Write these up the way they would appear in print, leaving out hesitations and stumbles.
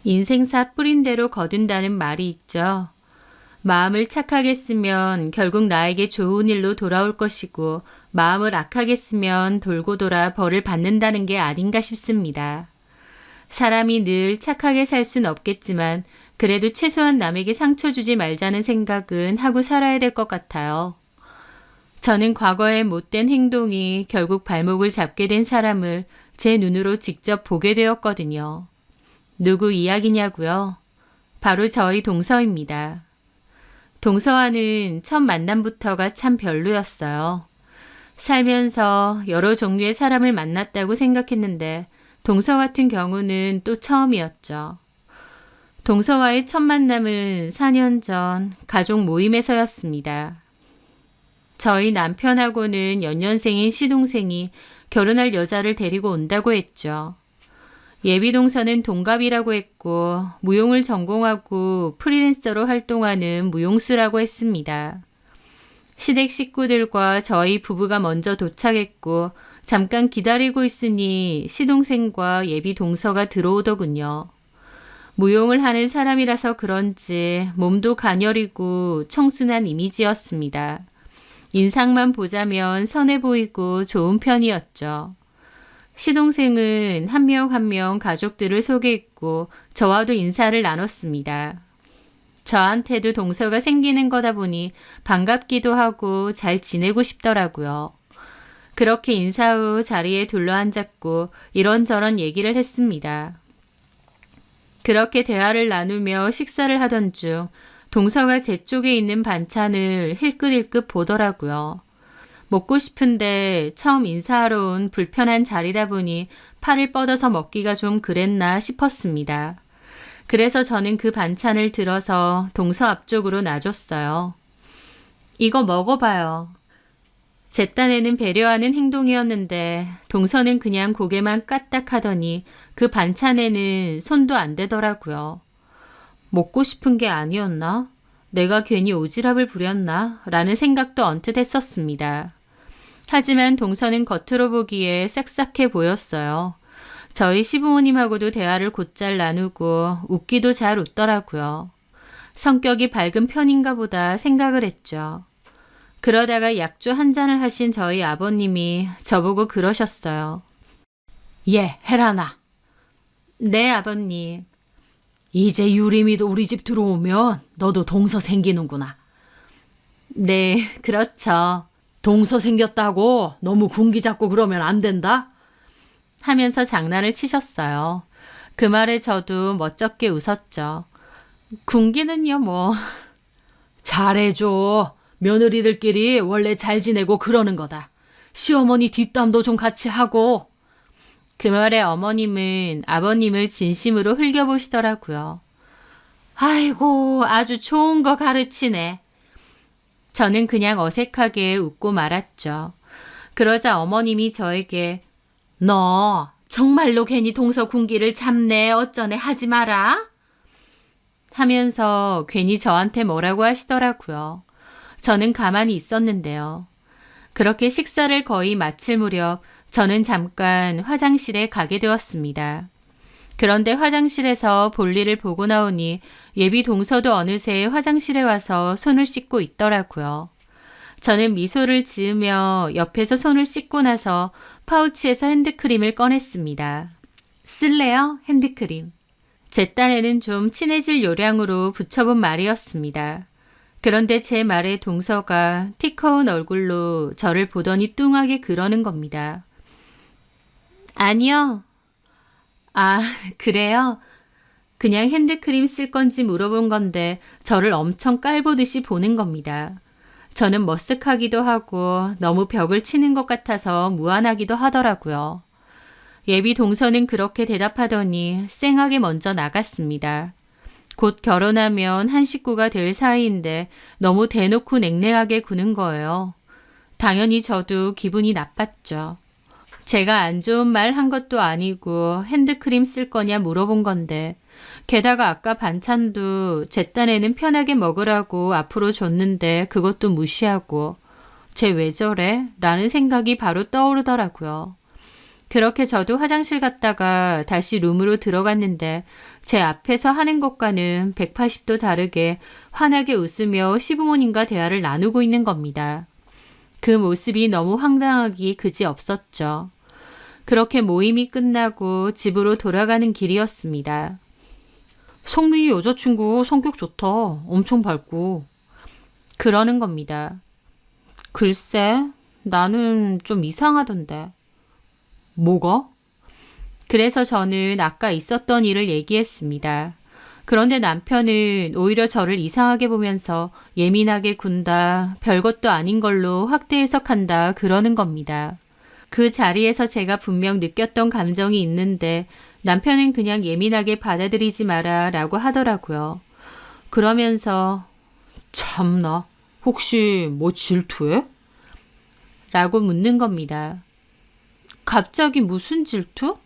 인생사 뿌린 대로 거둔다는 말이 있죠. 마음을 착하게 쓰면 결국 나에게 좋은 일로 돌아올 것이고 마음을 악하게 쓰면 돌고 돌아 벌을 받는다는 게 아닌가 싶습니다. 사람이 늘 착하게 살 순 없겠지만 그래도 최소한 남에게 상처 주지 말자는 생각은 하고 살아야 될 것 같아요. 저는 과거의 못된 행동이 결국 발목을 잡게 된 사람을 제 눈으로 직접 보게 되었거든요. 누구 이야기냐고요? 바로 저희 동서입니다. 동서와는 첫 만남부터가 참 별로였어요. 살면서 여러 종류의 사람을 만났다고 생각했는데 동서 같은 경우는 또 처음이었죠. 동서와의 첫 만남은 4년 전 가족 모임에서였습니다. 저희 남편하고는 연년생인 시동생이 결혼할 여자를 데리고 온다고 했죠. 예비동서는 동갑이라고 했고 무용을 전공하고 프리랜서로 활동하는 무용수라고 했습니다. 시댁 식구들과 저희 부부가 먼저 도착했고 잠깐 기다리고 있으니 시동생과 예비동서가 들어오더군요. 무용을 하는 사람이라서 그런지 몸도 가녀리고 청순한 이미지였습니다. 인상만 보자면 선해 보이고 좋은 편이었죠. 시동생은 한 명 한 명 가족들을 소개했고 저와도 인사를 나눴습니다. 저한테도 동서가 생기는 거다 보니 반갑기도 하고 잘 지내고 싶더라고요. 그렇게 인사 후 자리에 둘러앉았고 이런저런 얘기를 했습니다. 그렇게 대화를 나누며 식사를 하던 중 동서가 제 쪽에 있는 반찬을 힐끗힐끗 보더라고요. 먹고 싶은데 처음 인사하러 온 불편한 자리다 보니 팔을 뻗어서 먹기가 좀 그랬나 싶었습니다. 그래서 저는 그 반찬을 들어서 동서 앞쪽으로 놔줬어요. 이거 먹어봐요. 제 딴에는 배려하는 행동이었는데 동서는 그냥 고개만 까딱하더니 그 반찬에는 손도 안 대더라고요. 먹고 싶은 게 아니었나? 내가 괜히 오지랖을 부렸나? 라는 생각도 언뜻 했었습니다. 하지만 동서는 겉으로 보기에 싹싹해 보였어요. 저희 시부모님하고도 대화를 곧잘 나누고 웃기도 잘 웃더라고요. 성격이 밝은 편인가 보다 생각을 했죠. 그러다가 약주 한 잔을 하신 저희 아버님이 저보고 그러셨어요. 예, 혜란아. 네, 아버님. 이제 유림이도 우리 집 들어오면 너도 동서 생기는구나. 네, 그렇죠. 동서 생겼다고 너무 군기 잡고 그러면 안 된다. 하면서 장난을 치셨어요. 그 말에 저도 멋쩍게 웃었죠. 군기는요, 뭐. 잘해줘. 며느리들끼리 원래 잘 지내고 그러는 거다. 시어머니 뒷담도 좀 같이 하고. 그 말에 어머님은 아버님을 진심으로 흘겨보시더라고요. 아이고, 아주 좋은 거 가르치네. 저는 그냥 어색하게 웃고 말았죠. 그러자 어머님이 저에게 너 정말로 괜히 동서 군기를 잡네 어쩌네 하지 마라 하면서 괜히 저한테 뭐라고 하시더라고요. 저는 가만히 있었는데요. 그렇게 식사를 거의 마칠 무렵 저는 잠깐 화장실에 가게 되었습니다. 그런데 화장실에서 볼일을 보고 나오니 예비 동서도 어느새 화장실에 와서 손을 씻고 있더라고요. 저는 미소를 지으며 옆에서 손을 씻고 나서 파우치에서 핸드크림을 꺼냈습니다. 쓸래요? 핸드크림. 제 딴에는 좀 친해질 요량으로 붙여본 말이었습니다. 그런데 제 말에 동서가 티커운 얼굴로 저를 보더니 뚱하게 그러는 겁니다. 아니요. 아, 그래요? 그냥 핸드크림 쓸 건지 물어본 건데 저를 엄청 깔보듯이 보는 겁니다. 저는 머쓱하기도 하고 너무 벽을 치는 것 같아서 무안하기도 하더라고요. 예비 동서는 그렇게 대답하더니 쌩하게 먼저 나갔습니다. 곧 결혼하면 한 식구가 될 사이인데 너무 대놓고 냉랭하게 구는 거예요. 당연히 저도 기분이 나빴죠. 제가 안 좋은 말 한 것도 아니고 핸드크림 쓸 거냐 물어본 건데 게다가 아까 반찬도 제 딴에는 편하게 먹으라고 앞으로 줬는데 그것도 무시하고 쟤 왜 저래? 라는 생각이 바로 떠오르더라고요. 그렇게 저도 화장실 갔다가 다시 룸으로 들어갔는데 제 앞에서 하는 것과는 180도 다르게 환하게 웃으며 시부모님과 대화를 나누고 있는 겁니다. 그 모습이 너무 황당하기 그지없었죠. 그렇게 모임이 끝나고 집으로 돌아가는 길이었습니다. 성민이 여자친구 성격 좋다. 엄청 밝고. 그러는 겁니다. 글쎄, 나는 좀 이상하던데. 뭐가? 그래서 저는 아까 있었던 일을 얘기했습니다. 그런데 남편은 오히려 저를 이상하게 보면서 예민하게 군다, 별것도 아닌 걸로 확대 해석한다 그러는 겁니다. 그 자리에서 제가 분명 느꼈던 감정이 있는데 남편은 그냥 예민하게 받아들이지 마라 라고 하더라고요. 그러면서 참나. 혹시 뭐 질투해? 라고 묻는 겁니다. 갑자기 무슨 질투?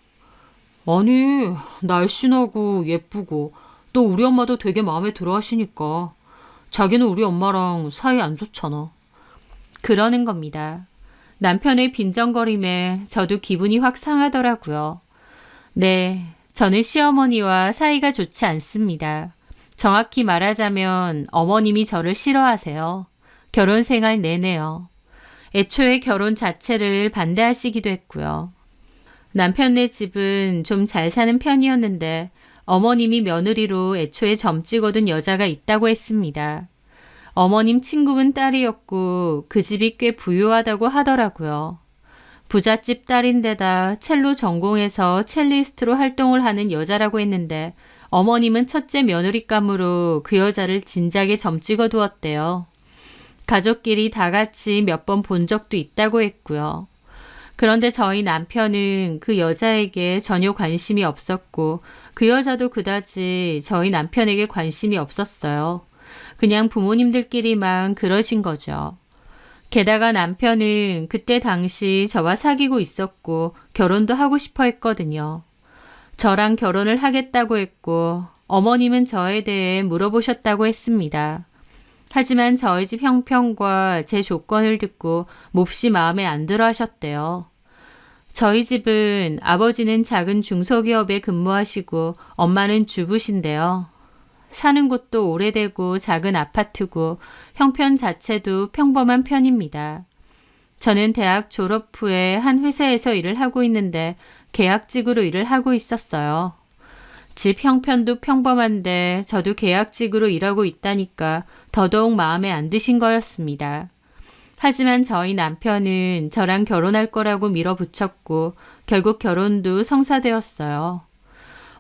아니, 날씬하고 예쁘고 또 우리 엄마도 되게 마음에 들어 하시니까 자기는 우리 엄마랑 사이 안 좋잖아. 그러는 겁니다. 남편의 빈정거림에 저도 기분이 확 상하더라고요. 네, 저는 시어머니와 사이가 좋지 않습니다. 정확히 말하자면 어머님이 저를 싫어하세요. 결혼 생활 내내요. 애초에 결혼 자체를 반대하시기도 했고요. 남편네 집은 좀 잘 사는 편이었는데 어머님이 며느리로 애초에 점 찍어둔 여자가 있다고 했습니다. 어머님 친구분 딸이었고 그 집이 꽤 부유하다고 하더라고요. 부잣집 딸인데다 첼로 전공해서 첼리스트로 활동을 하는 여자라고 했는데 어머님은 첫째 며느리감으로 그 여자를 진작에 점 찍어 두었대요. 가족끼리 다 같이 몇 번 본 적도 있다고 했고요. 그런데 저희 남편은 그 여자에게 전혀 관심이 없었고 그 여자도 그다지 저희 남편에게 관심이 없었어요. 그냥 부모님들끼리만 그러신 거죠. 게다가 남편은 그때 당시 저와 사귀고 있었고 결혼도 하고 싶어 했거든요. 저랑 결혼을 하겠다고 했고 어머님은 저에 대해 물어보셨다고 했습니다. 하지만 저희 집 형편과 제 조건을 듣고 몹시 마음에 안 들어 하셨대요. 저희 집은 아버지는 작은 중소기업에 근무하시고 엄마는 주부신데요. 사는 곳도 오래되고 작은 아파트고 형편 자체도 평범한 편입니다. 저는 대학 졸업 후에 한 회사에서 일을 하고 있는데 계약직으로 일을 하고 있었어요. 집 형편도 평범한데 저도 계약직으로 일하고 있다니까 더더욱 마음에 안 드신 거였습니다. 하지만 저희 남편은 저랑 결혼할 거라고 밀어붙였고 결국 결혼도 성사되었어요.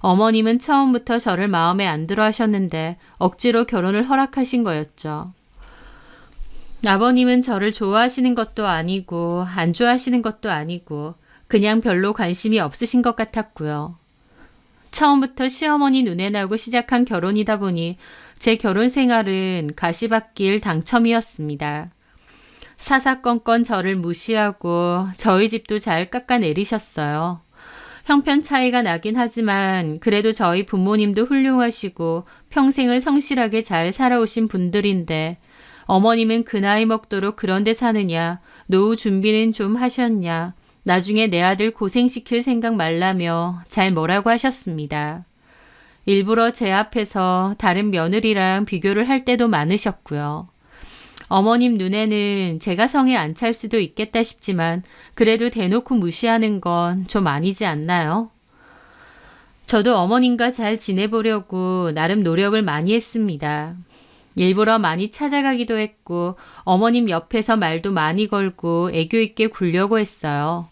어머님은 처음부터 저를 마음에 안 들어 하셨는데 억지로 결혼을 허락하신 거였죠. 아버님은 저를 좋아하시는 것도 아니고 안 좋아하시는 것도 아니고 그냥 별로 관심이 없으신 것 같았고요. 처음부터 시어머니 눈에 나고 시작한 결혼이다 보니 제 결혼 생활은 가시밭길 당첨이었습니다. 사사건건 저를 무시하고 저희 집도 잘 깎아내리셨어요. 형편 차이가 나긴 하지만 그래도 저희 부모님도 훌륭하시고 평생을 성실하게 잘 살아오신 분들인데 어머님은 그 나이 먹도록 그런 데 사느냐, 노후 준비는 좀 하셨냐, 나중에 내 아들 고생시킬 생각 말라며 잘 뭐라고 하셨습니다. 일부러 제 앞에서 다른 며느리랑 비교를 할 때도 많으셨고요. 어머님 눈에는 제가 성에 안 찰 수도 있겠다 싶지만 그래도 대놓고 무시하는 건 좀 아니지 않나요? 저도 어머님과 잘 지내보려고 나름 노력을 많이 했습니다. 일부러 많이 찾아가기도 했고 어머님 옆에서 말도 많이 걸고 애교 있게 굴려고 했어요.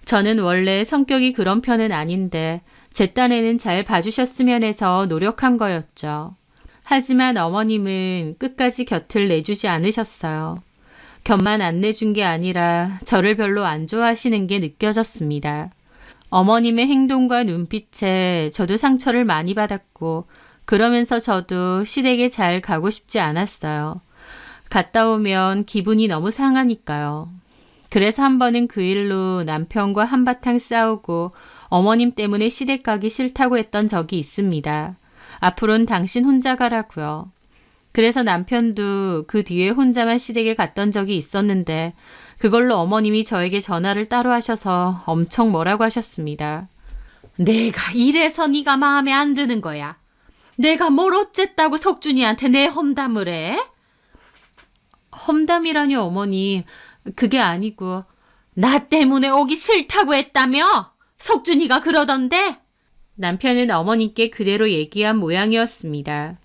저는 원래 성격이 그런 편은 아닌데 제 딴에는 잘 봐주셨으면 해서 노력한 거였죠. 하지만 어머님은 끝까지 곁을 내주지 않으셨어요. 곁만 안 내준 게 아니라 저를 별로 안 좋아하시는 게 느껴졌습니다. 어머님의 행동과 눈빛에 저도 상처를 많이 받았고 그러면서 저도 시댁에 잘 가고 싶지 않았어요. 갔다 오면 기분이 너무 상하니까요. 그래서 한 번은 그 일로 남편과 한바탕 싸우고 어머님 때문에 시댁 가기 싫다고 했던 적이 있습니다. 앞으로는 당신 혼자 가라고요. 그래서 남편도 그 뒤에 혼자만 시댁에 갔던 적이 있었는데 그걸로 어머님이 저에게 전화를 따로 하셔서 엄청 뭐라고 하셨습니다. 내가 이래서 네가 마음에 안 드는 거야. 내가 뭘 어쨌다고 석준이한테 내 험담을 해? 험담이라니 어머니, 그게 아니고 나 때문에 오기 싫다고 했다며? 석준이가 그러던데? 남편은 어머님께 그대로 얘기한 모양이었습니다.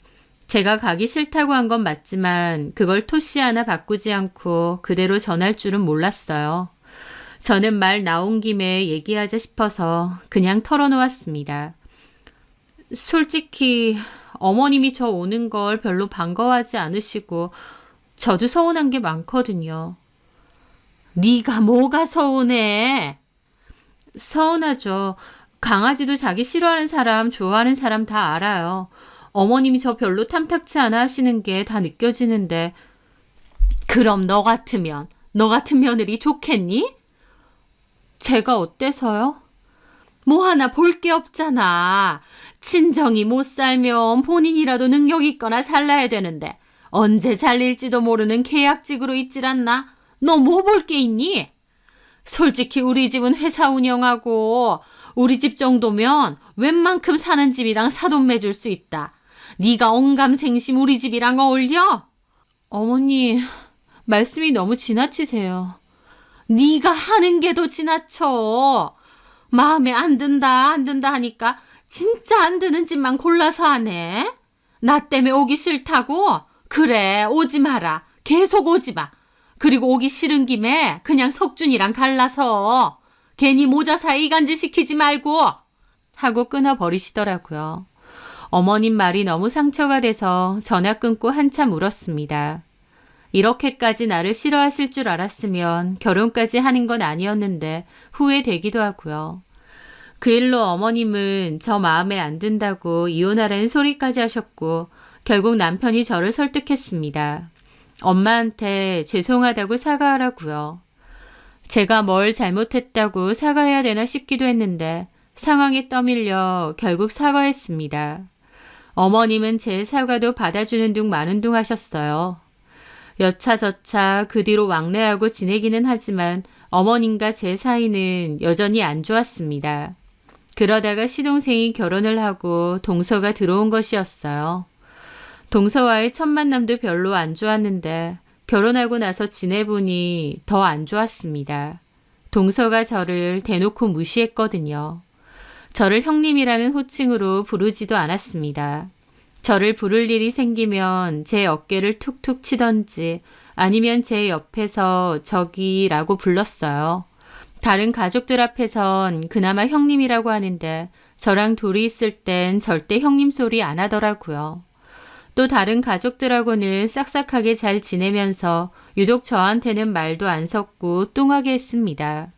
제가 가기 싫다고 한 건 맞지만 그걸 토시 하나 바꾸지 않고 그대로 전할 줄은 몰랐어요. 저는 말 나온 김에 얘기하자 싶어서 그냥 털어놓았습니다. 솔직히 어머님이 저 오는 걸 별로 반가워하지 않으시고 저도 서운한 게 많거든요. 네가 뭐가 서운해? 서운하죠. 강아지도 자기 싫어하는 사람, 좋아하는 사람 다 알아요. 어머님이 저 별로 탐탁치 않아 하시는 게 다 느껴지는데 그럼 너 같은 며느리 좋겠니? 제가 어때서요? 뭐 하나 볼 게 없잖아. 친정이 못 살면 본인이라도 능력 있거나 살라야 되는데 언제 잘릴지도 모르는 계약직으로 있질 않나? 너 뭐 볼 게 있니? 솔직히 우리 집은 회사 운영하고 우리 집 정도면 웬만큼 사는 집이랑 사돈 맺을 수 있다. 네가 언감생심 우리 집이랑 어울려? 어머니, 말씀이 너무 지나치세요. 네가 하는 게 더 지나쳐. 마음에 안 든다 하니까 진짜 안 드는 집만 골라서 하네. 나 때문에 오기 싫다고? 그래, 오지 마라. 계속 오지 마. 그리고 오기 싫은 김에 그냥 석준이랑 갈라서 괜히 모자 사이 이간질 시키지 말고 하고 끊어버리시더라고요. 어머님 말이 너무 상처가 돼서 전화 끊고 한참 울었습니다. 이렇게까지 나를 싫어하실 줄 알았으면 결혼까지 하는 건 아니었는데 후회되기도 하고요. 그 일로 어머님은 저 마음에 안 든다고 이혼하라는 소리까지 하셨고 결국 남편이 저를 설득했습니다. 엄마한테 죄송하다고 사과하라고요. 제가 뭘 잘못했다고 사과해야 되나 싶기도 했는데 상황에 떠밀려 결국 사과했습니다. 어머님은 제 사과도 받아주는 둥 마는 둥 하셨어요. 여차저차 그 뒤로 왕래하고 지내기는 하지만 어머님과 제 사이는 여전히 안 좋았습니다. 그러다가 시동생이 결혼을 하고 동서가 들어온 것이었어요. 동서와의 첫 만남도 별로 안 좋았는데 결혼하고 나서 지내보니 더 안 좋았습니다. 동서가 저를 대놓고 무시했거든요. 저를 형님이라는 호칭으로 부르지도 않았습니다. 저를 부를 일이 생기면 제 어깨를 툭툭 치던지 아니면 제 옆에서 저기라고 불렀어요. 다른 가족들 앞에선 그나마 형님이라고 하는데 저랑 둘이 있을 땐 절대 형님 소리 안 하더라고요. 또 다른 가족들하고는 싹싹하게 잘 지내면서 유독 저한테는 말도 안 섞고 뚱하게 했습니다.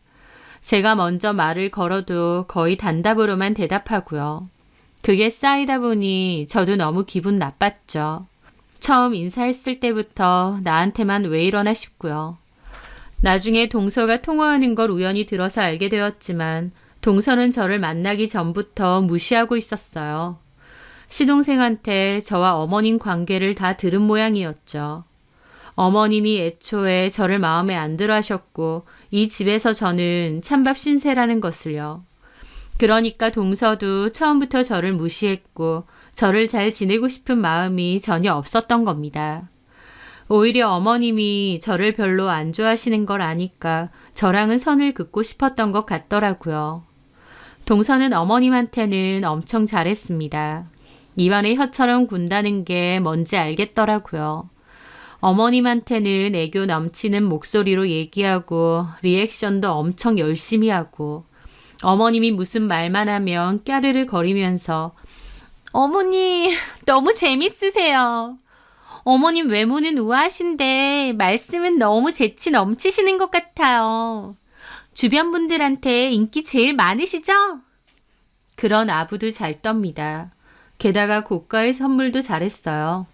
제가 먼저 말을 걸어도 거의 단답으로만 대답하고요. 그게 쌓이다 보니 저도 너무 기분 나빴죠. 처음 인사했을 때부터 나한테만 왜 이러나 싶고요. 나중에 동서가 통화하는 걸 우연히 들어서 알게 되었지만 동서는 저를 만나기 전부터 무시하고 있었어요. 시동생한테 저와 어머님 관계를 다 들은 모양이었죠. 어머님이 애초에 저를 마음에 안 들어 하셨고 이 집에서 저는 찬밥 신세라는 것을요. 그러니까 동서도 처음부터 저를 무시했고 저를 잘 지내고 싶은 마음이 전혀 없었던 겁니다. 오히려 어머님이 저를 별로 안 좋아하시는 걸 아니까 저랑은 선을 긋고 싶었던 것 같더라고요. 동서는 어머님한테는 엄청 잘했습니다. 입안에 혀처럼 군다는 게 뭔지 알겠더라고요. 어머님한테는 애교 넘치는 목소리로 얘기하고 리액션도 엄청 열심히 하고 어머님이 무슨 말만 하면 까르르 거리면서 어머니 너무 재밌으세요. 어머님 외모는 우아하신데 말씀은 너무 재치 넘치시는 것 같아요. 주변 분들한테 인기 제일 많으시죠? 그런 아부도 잘 떱니다. 게다가 고가의 선물도 잘했어요.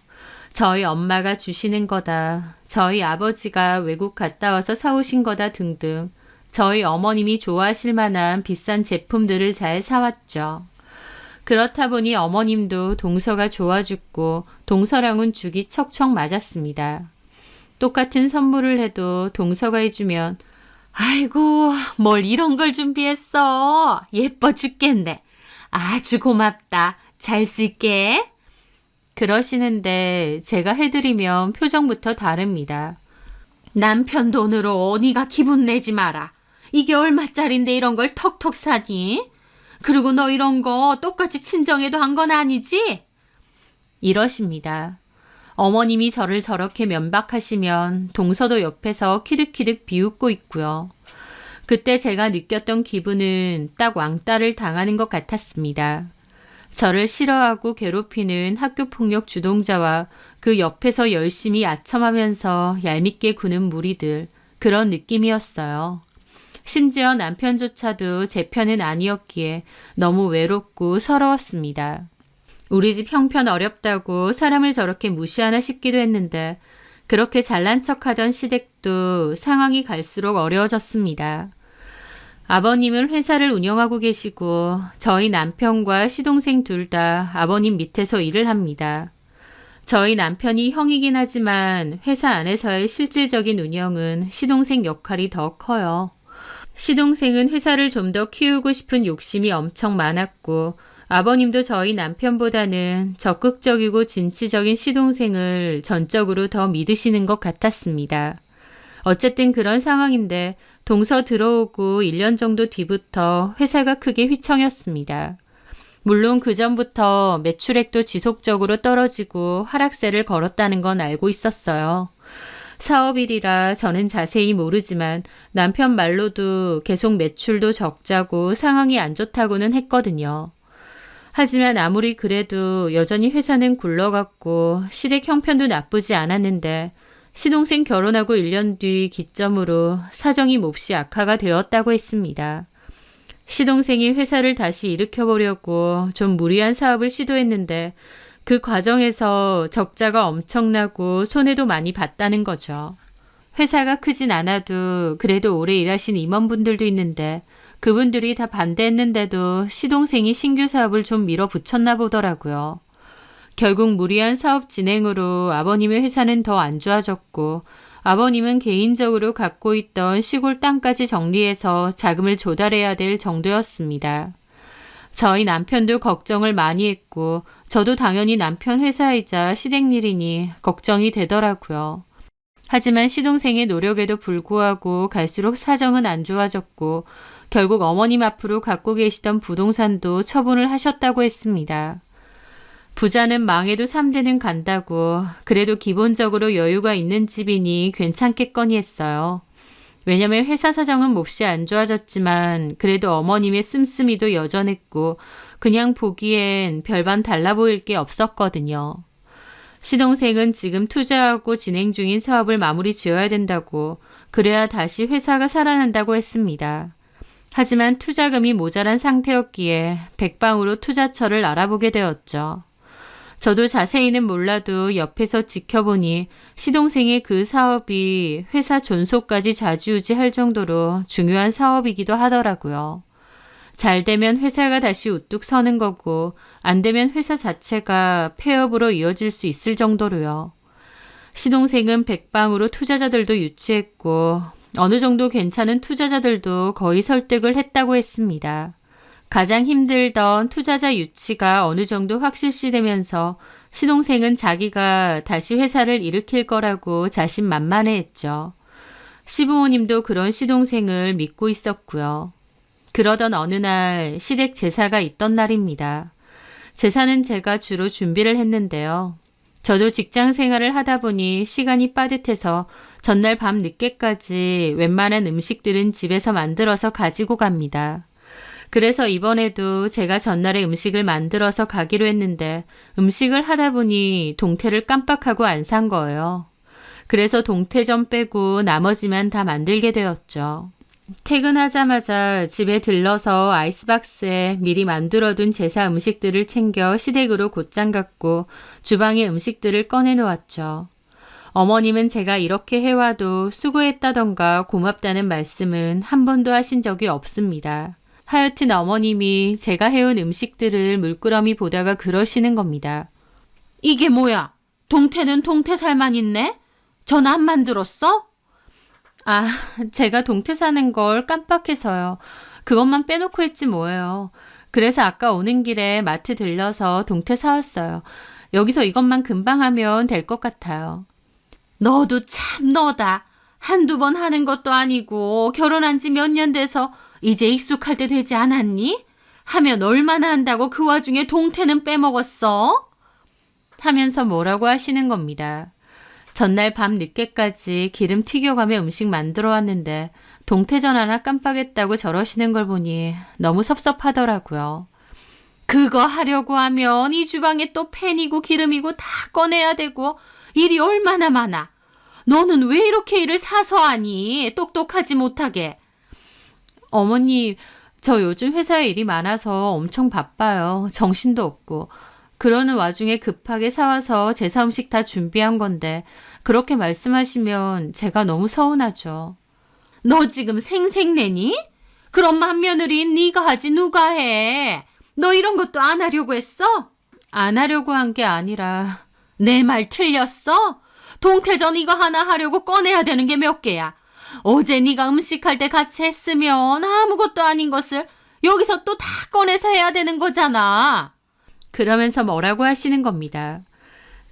저희 엄마가 주시는 거다. 저희 아버지가 외국 갔다 와서 사오신 거다 등등. 저희 어머님이 좋아하실 만한 비싼 제품들을 잘 사왔죠. 그렇다 보니 어머님도 동서가 좋아 죽고 동서랑은 죽이 척척 맞았습니다. 똑같은 선물을 해도 동서가 해주면 아이고, 뭘 이런 걸 준비했어. 예뻐 죽겠네. 아주 고맙다. 잘 쓸게. 그러시는데 제가 해드리면 표정부터 다릅니다. 남편 돈으로 네가 기분 내지 마라. 이게 얼마짜린데 이런 걸 턱턱 사니? 그리고 너 이런 거 똑같이 친정에도 한 건 아니지? 이러십니다. 어머님이 저를 저렇게 면박하시면 동서도 옆에서 키득키득 비웃고 있고요. 그때 제가 느꼈던 기분은 딱 왕따를 당하는 것 같았습니다. 저를 싫어하고 괴롭히는 학교폭력 주동자와 그 옆에서 열심히 아첨하면서 얄밉게 구는 무리들, 그런 느낌이었어요. 심지어 남편조차도 제 편은 아니었기에 너무 외롭고 서러웠습니다. 우리 집 형편 어렵다고 사람을 저렇게 무시하나 싶기도 했는데 그렇게 잘난 척하던 시댁도 상황이 갈수록 어려워졌습니다. 아버님은 회사를 운영하고 계시고 저희 남편과 시동생 둘 다 아버님 밑에서 일을 합니다. 저희 남편이 형이긴 하지만 회사 안에서의 실질적인 운영은 시동생 역할이 더 커요. 시동생은 회사를 좀 더 키우고 싶은 욕심이 엄청 많았고 아버님도 저희 남편보다는 적극적이고 진취적인 시동생을 전적으로 더 믿으시는 것 같았습니다. 어쨌든 그런 상황인데 동서 들어오고 1년 정도 뒤부터 회사가 크게 휘청였습니다. 물론 그 전부터 매출액도 지속적으로 떨어지고 하락세를 걸었다는 건 알고 있었어요. 사업일이라 저는 자세히 모르지만 남편 말로도 계속 매출도 적자고 상황이 안 좋다고는 했거든요. 하지만 아무리 그래도 여전히 회사는 굴러갔고 시댁 형편도 나쁘지 않았는데 시동생 결혼하고 1년 뒤 기점으로 사정이 몹시 악화가 되었다고 했습니다. 시동생이 회사를 다시 일으켜보려고 좀 무리한 사업을 시도했는데 그 과정에서 적자가 엄청나고 손해도 많이 봤다는 거죠. 회사가 크진 않아도 그래도 오래 일하신 임원분들도 있는데 그분들이 다 반대했는데도 시동생이 신규 사업을 좀 밀어붙였나 보더라고요. 결국 무리한 사업 진행으로 아버님의 회사는 더 안 좋아졌고 아버님은 개인적으로 갖고 있던 시골 땅까지 정리해서 자금을 조달해야 될 정도였습니다. 저희 남편도 걱정을 많이 했고 저도 당연히 남편 회사이자 시댁일이니 걱정이 되더라고요. 하지만 시동생의 노력에도 불구하고 갈수록 사정은 안 좋아졌고 결국 어머님 앞으로 갖고 계시던 부동산도 처분을 하셨다고 했습니다. 부자는 망해도 3대는 간다고 그래도 기본적으로 여유가 있는 집이니 괜찮겠거니 했어요. 왜냐면 회사 사정은 몹시 안 좋아졌지만 그래도 어머님의 씀씀이도 여전했고 그냥 보기엔 별반 달라 보일 게 없었거든요. 시동생은 지금 투자하고 진행 중인 사업을 마무리 지어야 된다고 그래야 다시 회사가 살아난다고 했습니다. 하지만 투자금이 모자란 상태였기에 백방으로 투자처를 알아보게 되었죠. 저도 자세히는 몰라도 옆에서 지켜보니 시동생의 그 사업이 회사 존속까지 좌지우지할 정도로 중요한 사업이기도 하더라고요. 잘 되면 회사가 다시 우뚝 서는 거고 안 되면 회사 자체가 폐업으로 이어질 수 있을 정도로요. 시동생은 백방으로 투자자들도 유치했고 어느 정도 괜찮은 투자자들도 거의 설득을 했다고 했습니다. 가장 힘들던 투자자 유치가 어느 정도 확실시되면서 시동생은 자기가 다시 회사를 일으킬 거라고 자신만만해했죠. 시부모님도 그런 시동생을 믿고 있었고요. 그러던 어느 날 시댁 제사가 있던 날입니다. 제사는 제가 주로 준비를 했는데요. 저도 직장 생활을 하다 보니 시간이 빠듯해서 전날 밤 늦게까지 웬만한 음식들은 집에서 만들어서 가지고 갑니다. 그래서 이번에도 제가 전날에 음식을 만들어서 가기로 했는데 음식을 하다 보니 동태를 깜빡하고 안 산 거예요. 그래서 동태전 빼고 나머지만 다 만들게 되었죠. 퇴근하자마자 집에 들러서 아이스박스에 미리 만들어둔 제사 음식들을 챙겨 시댁으로 곧장 갔고 주방에 음식들을 꺼내 놓았죠. 어머님은 제가 이렇게 해와도 수고했다던가 고맙다는 말씀은 한 번도 하신 적이 없습니다. 하여튼 어머님이 제가 해온 음식들을 물끄러미 보다가 그러시는 겁니다. 이게 뭐야? 동태는 동태살만 있네? 전화 안 만들었어? 아, 제가 동태 사는 걸 깜빡해서요. 그것만 빼놓고 했지 뭐예요. 그래서 아까 오는 길에 마트 들려서 동태 사왔어요. 여기서 이것만 금방 하면 될 것 같아요. 너도 참 너다. 한두 번 하는 것도 아니고 결혼한 지 몇 년 돼서 이제 익숙할 때 되지 않았니? 하면 얼마나 한다고 그 와중에 동태는 빼먹었어? 하면서 뭐라고 하시는 겁니다. 전날 밤 늦게까지 기름 튀겨가며 음식 만들어 왔는데 동태전 하나 깜빡했다고 저러시는 걸 보니 너무 섭섭하더라고요. 그거 하려고 하면 이 주방에 또 팬이고 기름이고 다 꺼내야 되고 일이 얼마나 많아. 너는 왜 이렇게 일을 사서 하니? 똑똑하지 못하게. 어머니, 저 요즘 회사에 일이 많아서 엄청 바빠요. 정신도 없고. 그러는 와중에 급하게 사와서 제사 음식 다 준비한 건데 그렇게 말씀하시면 제가 너무 서운하죠. 너 지금 생색내니? 그럼 맏며느리인 네가 하지 누가 해? 너 이런 것도 안 하려고 했어? 안 하려고 한 게 아니라 내 말 틀렸어? 동태전 이거 하나 하려고 꺼내야 되는 게 몇 개야. 어제 네가 음식할 때 같이 했으면 아무것도 아닌 것을 여기서 또 다 꺼내서 해야 되는 거잖아. 그러면서 뭐라고 하시는 겁니다.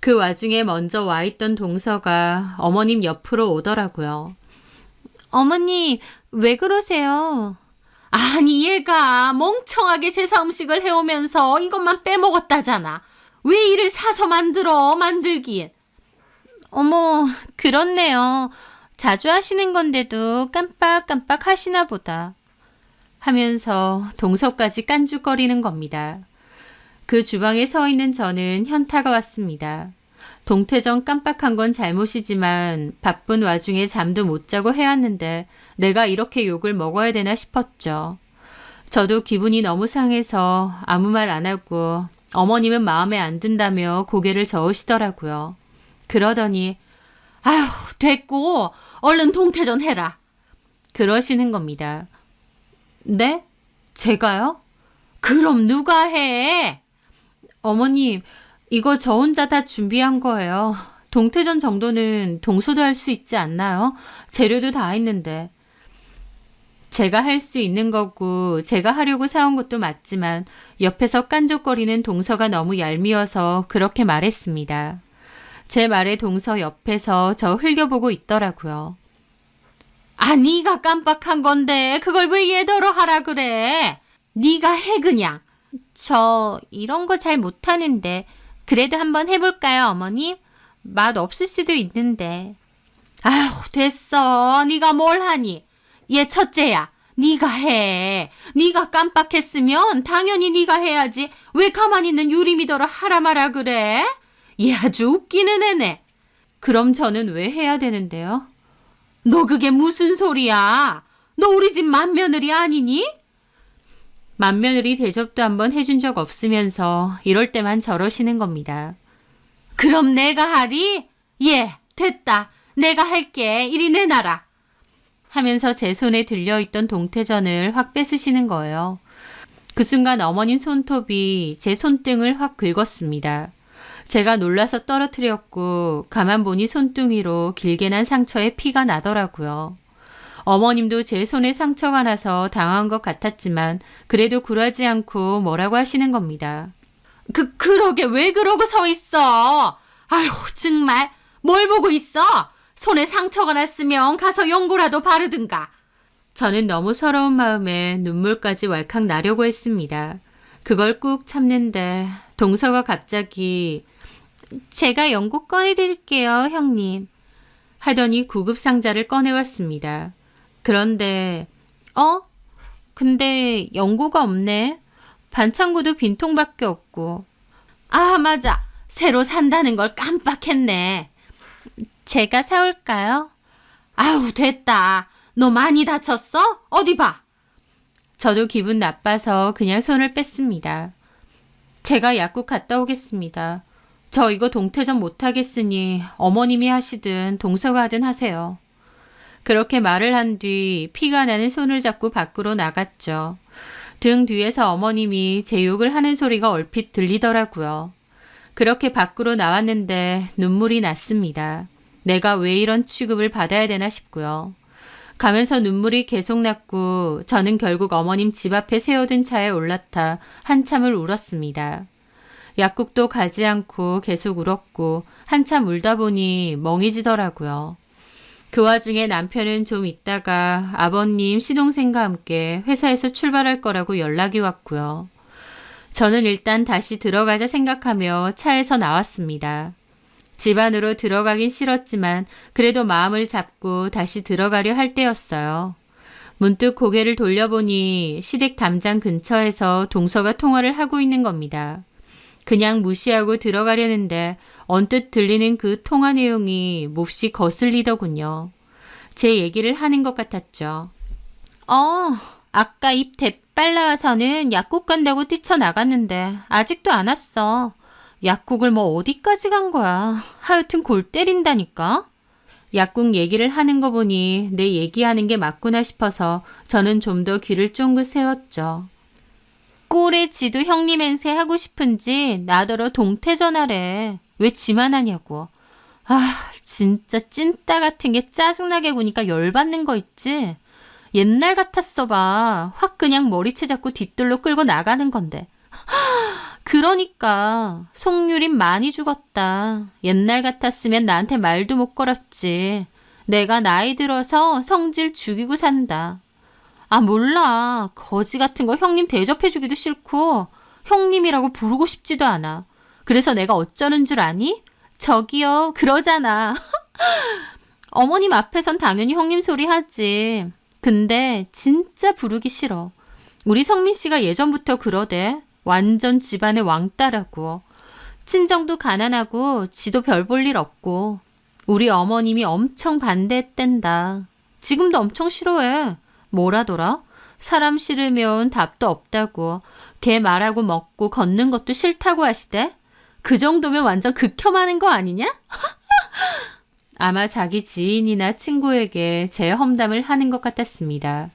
그 와중에 먼저 와 있던 동서가 어머님 옆으로 오더라고요. 어머니, 왜 그러세요? 아니, 얘가 멍청하게 제사 음식을 해오면서 이것만 빼먹었다잖아. 왜 이를 사서 만들긴. 어머, 그렇네요. 자주 하시는 건데도 깜빡깜빡 하시나 보다. 하면서 동서까지 깐죽거리는 겁니다. 그 주방에 서 있는 저는 현타가 왔습니다. 동태전 깜빡한 건 잘못이지만 바쁜 와중에 잠도 못 자고 해왔는데 내가 이렇게 욕을 먹어야 되나 싶었죠. 저도 기분이 너무 상해서 아무 말 안 하고 어머님은 마음에 안 든다며 고개를 저으시더라고요. 그러더니 아휴 됐고 얼른 동태전 해라. 그러시는 겁니다. 네? 제가요? 그럼 누가 해? 어머님, 이거 저 혼자 다 준비한 거예요. 동태전 정도는 동서도 할 수 있지 않나요? 재료도 다 있는데. 제가 할 수 있는 거고 제가 하려고 사온 것도 맞지만 옆에서 깐족거리는 동서가 너무 얄미워서 그렇게 말했습니다. 제 말에 동서 옆에서 저 흘겨보고 있더라고요. 아, 네가 깜빡한 건데 그걸 왜 얘더러 하라 그래? 네가 해 그냥. 저 이런 거 잘 못하는데 그래도 한번 해볼까요, 어머님? 맛 없을 수도 있는데. 아휴, 됐어. 네가 뭘 하니? 얘 첫째야. 네가 해. 네가 깜빡했으면 당연히 네가 해야지. 왜 가만히 있는 유림이더러 하라 마라 그래? 얘 아주 웃기는 애네. 그럼 저는 왜 해야 되는데요? 너 그게 무슨 소리야? 너 우리 집 맏며느리 아니니? 맏며느리 대접도 한번 해준 적 없으면서 이럴 때만 저러시는 겁니다. 그럼 내가 하리? 예, 됐다. 내가 할게. 이리 내놔라. 하면서 제 손에 들려있던 동태전을 확 뺏으시는 거예요. 그 순간 어머님 손톱이 제 손등을 확 긁었습니다. 제가 놀라서 떨어뜨렸고 가만 보니 손등위로 길게 난 상처에 피가 나더라고요. 어머님도 제 손에 상처가 나서 당한 것 같았지만 그래도 굴하지 않고 뭐라고 하시는 겁니다. 그러게 왜 그러고 서 있어? 아휴 정말 뭘 보고 있어? 손에 상처가 났으면 가서 연고라도 바르든가. 저는 너무 서러운 마음에 눈물까지 왈칵 나려고 했습니다. 그걸 꾹 참는데 동서가 갑자기 제가 연고 꺼내드릴게요, 형님. 하더니 구급 상자를 꺼내왔습니다. 그런데 근데 연고가 없네. 반창고도 빈통밖에 없고. 아 맞아. 새로 산다는 걸 깜빡했네. 제가 사올까요? 아우 됐다. 너 많이 다쳤어? 어디 봐. 저도 기분 나빠서 그냥 손을 뺐습니다. 제가 약국 갔다 오겠습니다. 저 이거 동태전 못하겠으니 어머님이 하시든 동서가 하든 하세요. 그렇게 말을 한 뒤 피가 나는 손을 잡고 밖으로 나갔죠. 등 뒤에서 어머님이 제 욕을 하는 소리가 얼핏 들리더라고요. 그렇게 밖으로 나왔는데 눈물이 났습니다. 내가 왜 이런 취급을 받아야 되나 싶고요. 가면서 눈물이 계속 났고 저는 결국 어머님 집 앞에 세워둔 차에 올라타 한참을 울었습니다. 약국도 가지 않고 계속 울었고 한참 울다 보니 멍이 지더라고요. 그 와중에 남편은 좀 있다가 아버님 시동생과 함께 회사에서 출발할 거라고 연락이 왔고요. 저는 일단 다시 들어가자 생각하며 차에서 나왔습니다. 집 안으로 들어가긴 싫었지만 그래도 마음을 잡고 다시 들어가려 할 때였어요. 문득 고개를 돌려보니 시댁 담장 근처에서 동서가 통화를 하고 있는 겁니다. 그냥 무시하고 들어가려는데 언뜻 들리는 그 통화 내용이 몹시 거슬리더군요. 제 얘기를 하는 것 같았죠. 아까 입 대빨 나와서는 약국 간다고 뛰쳐나갔는데 아직도 안 왔어. 약국을 뭐 어디까지 간 거야. 하여튼 골 때린다니까. 약국 얘기를 하는 거 보니 내 얘기하는 게 맞구나 싶어서 저는 좀 더 귀를 쫑긋 세웠죠. 꼴에 지도 형님 행세 하고 싶은지 나더러 동태 전화래. 왜 지만 하냐고. 진짜 찐따 같은 게 짜증나게 구니까 열받는 거 있지. 옛날 같았어 봐. 확 그냥 머리채 잡고 뒤뜰로 끌고 나가는 건데. 그러니까 속률임 많이 죽었다. 옛날 같았으면 나한테 말도 못 걸었지. 내가 나이 들어서 성질 죽이고 산다. 몰라. 거지 같은 거 형님 대접해주기도 싫고 형님이라고 부르고 싶지도 않아. 그래서 내가 어쩌는 줄 아니? 저기요 그러잖아. 어머님 앞에선 당연히 형님 소리 하지. 근데 진짜 부르기 싫어. 우리 성민 씨가 예전부터 그러대. 완전 집안의 왕따라고. 친정도 가난하고 지도 별 볼 일 없고. 우리 어머님이 엄청 반대했댄다. 지금도 엄청 싫어해. 뭐라더라? 사람 싫으면 답도 없다고. 걔 말하고 먹고 걷는 것도 싫다고 하시대. 그 정도면 완전 극혐하는 거 아니냐? 아마 자기 지인이나 친구에게 제 험담을 하는 것 같았습니다.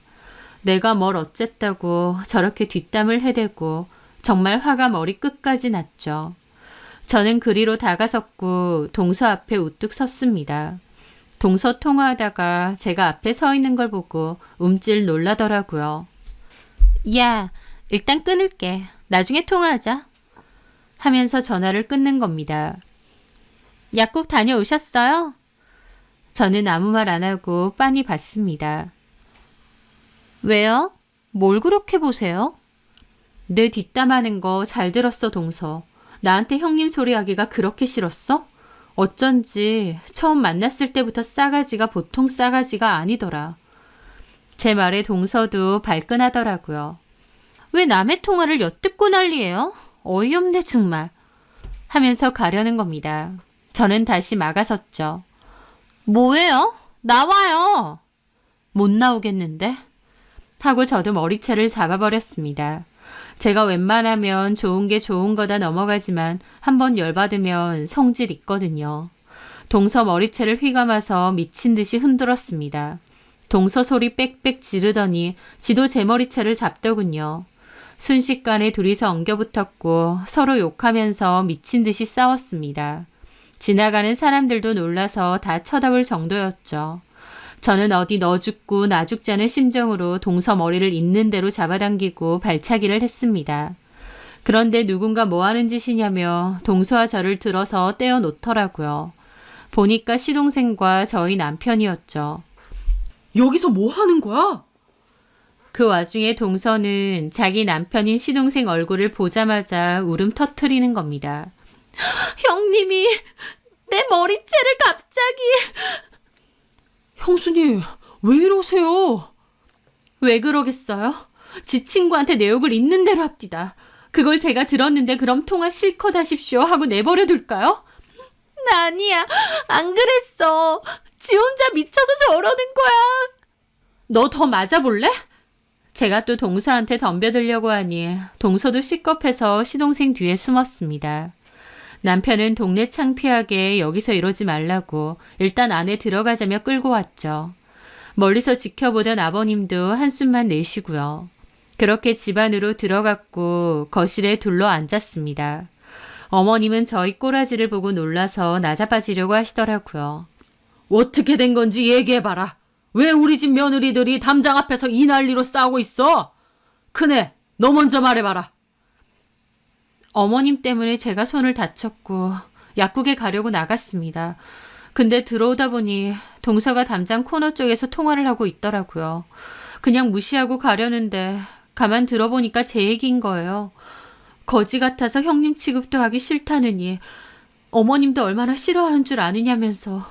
내가 뭘 어쨌다고 저렇게 뒷담을 해대고 정말 화가 머리 끝까지 났죠. 저는 그리로 다가섰고 동서 앞에 우뚝 섰습니다. 동서 통화하다가 제가 앞에 서 있는 걸 보고 움찔 놀라더라고요. 야, 일단 끊을게. 나중에 통화하자. 하면서 전화를 끊는 겁니다. 약국 다녀오셨어요? 저는 아무 말 안 하고 빤히 봤습니다. 왜요? 뭘 그렇게 보세요? 내 뒷담하는 거 잘 들었어, 동서. 나한테 형님 소리 하기가 그렇게 싫었어? 어쩐지 처음 만났을 때부터 싸가지가 보통 싸가지가 아니더라. 제 말에 동서도 발끈하더라고요. 왜 남의 통화를 엿듣고 난리예요? 어이없네 정말. 하면서 가려는 겁니다. 저는 다시 막아섰죠. 뭐예요? 나와요. 못 나오겠는데? 하고 저도 머리채를 잡아버렸습니다. 제가 웬만하면 좋은 게 좋은 거다 넘어가지만 한번 열받으면 성질 있거든요. 동서 머리채를 휘감아서 미친 듯이 흔들었습니다. 동서 소리 빽빽 지르더니 지도 제 머리채를 잡더군요. 순식간에 둘이서 엉겨붙었고 서로 욕하면서 미친 듯이 싸웠습니다. 지나가는 사람들도 놀라서 다 쳐다볼 정도였죠. 저는 어디 너 죽고 나 죽자는 심정으로 동서 머리를 있는 대로 잡아당기고 발차기를 했습니다. 그런데 누군가 뭐 하는 짓이냐며 동서와 저를 들어서 떼어 놓더라고요. 보니까 시동생과 저희 남편이었죠. 여기서 뭐 하는 거야? 그 와중에 동서는 자기 남편인 시동생 얼굴을 보자마자 울음 터트리는 겁니다. 형님이 내 머리채를 갑자기... 형수님, 왜 이러세요? 왜 그러겠어요? 지 친구한테 내 욕을 있는 대로 합디다. 그걸 제가 들었는데 그럼 통화 실컷 하십시오 하고 내버려 둘까요? 나 아니야. 안 그랬어. 지 혼자 미쳐서 저러는 거야. 너 더 맞아볼래? 제가 또 동서한테 덤벼들려고 하니 동서도 시겁해서 시동생 뒤에 숨었습니다. 남편은 동네 창피하게 여기서 이러지 말라고 일단 안에 들어가자며 끌고 왔죠. 멀리서 지켜보던 아버님도 한숨만 내쉬고요. 그렇게 집 안으로 들어갔고 거실에 둘러 앉았습니다. 어머님은 저희 꼬라지를 보고 놀라서 나자빠지려고 하시더라고요. 어떻게 된 건지 얘기해봐라. 왜 우리 집 며느리들이 담장 앞에서 이 난리로 싸우고 있어? 큰애, 너 먼저 말해봐라. 어머님 때문에 제가 손을 다쳤고 약국에 가려고 나갔습니다. 근데 들어오다 보니 동서가 담장 코너 쪽에서 통화를 하고 있더라고요. 그냥 무시하고 가려는데 가만 들어보니까 제 얘기인 거예요. 거지 같아서 형님 취급도 하기 싫다느니 어머님도 얼마나 싫어하는 줄 아느냐면서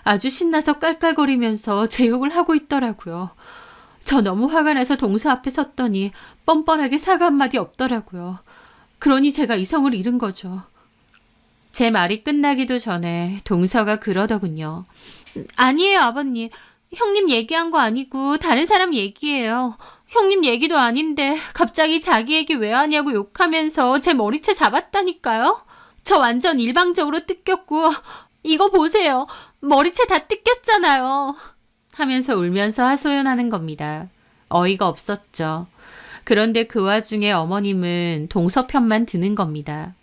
아주 신나서 깔깔거리면서 제 욕을 하고 있더라고요. 저 너무 화가 나서 동서 앞에 섰더니 뻔뻔하게 사과 한마디 없더라고요. 그러니 제가 이성을 잃은 거죠. 제 말이 끝나기도 전에 동서가 그러더군요. 아니에요, 아버님. 형님 얘기한 거 아니고 다른 사람 얘기예요. 형님 얘기도 아닌데 갑자기 자기 얘기 왜 하냐고 욕하면서 제 머리채 잡았다니까요. 저 완전 일방적으로 뜯겼고 이거 보세요. 머리채 다 뜯겼잖아요. 하면서 울면서 하소연하는 겁니다. 어이가 없었죠. 그런데 그 와중에 어머님은 동서 편만 드는 겁니다.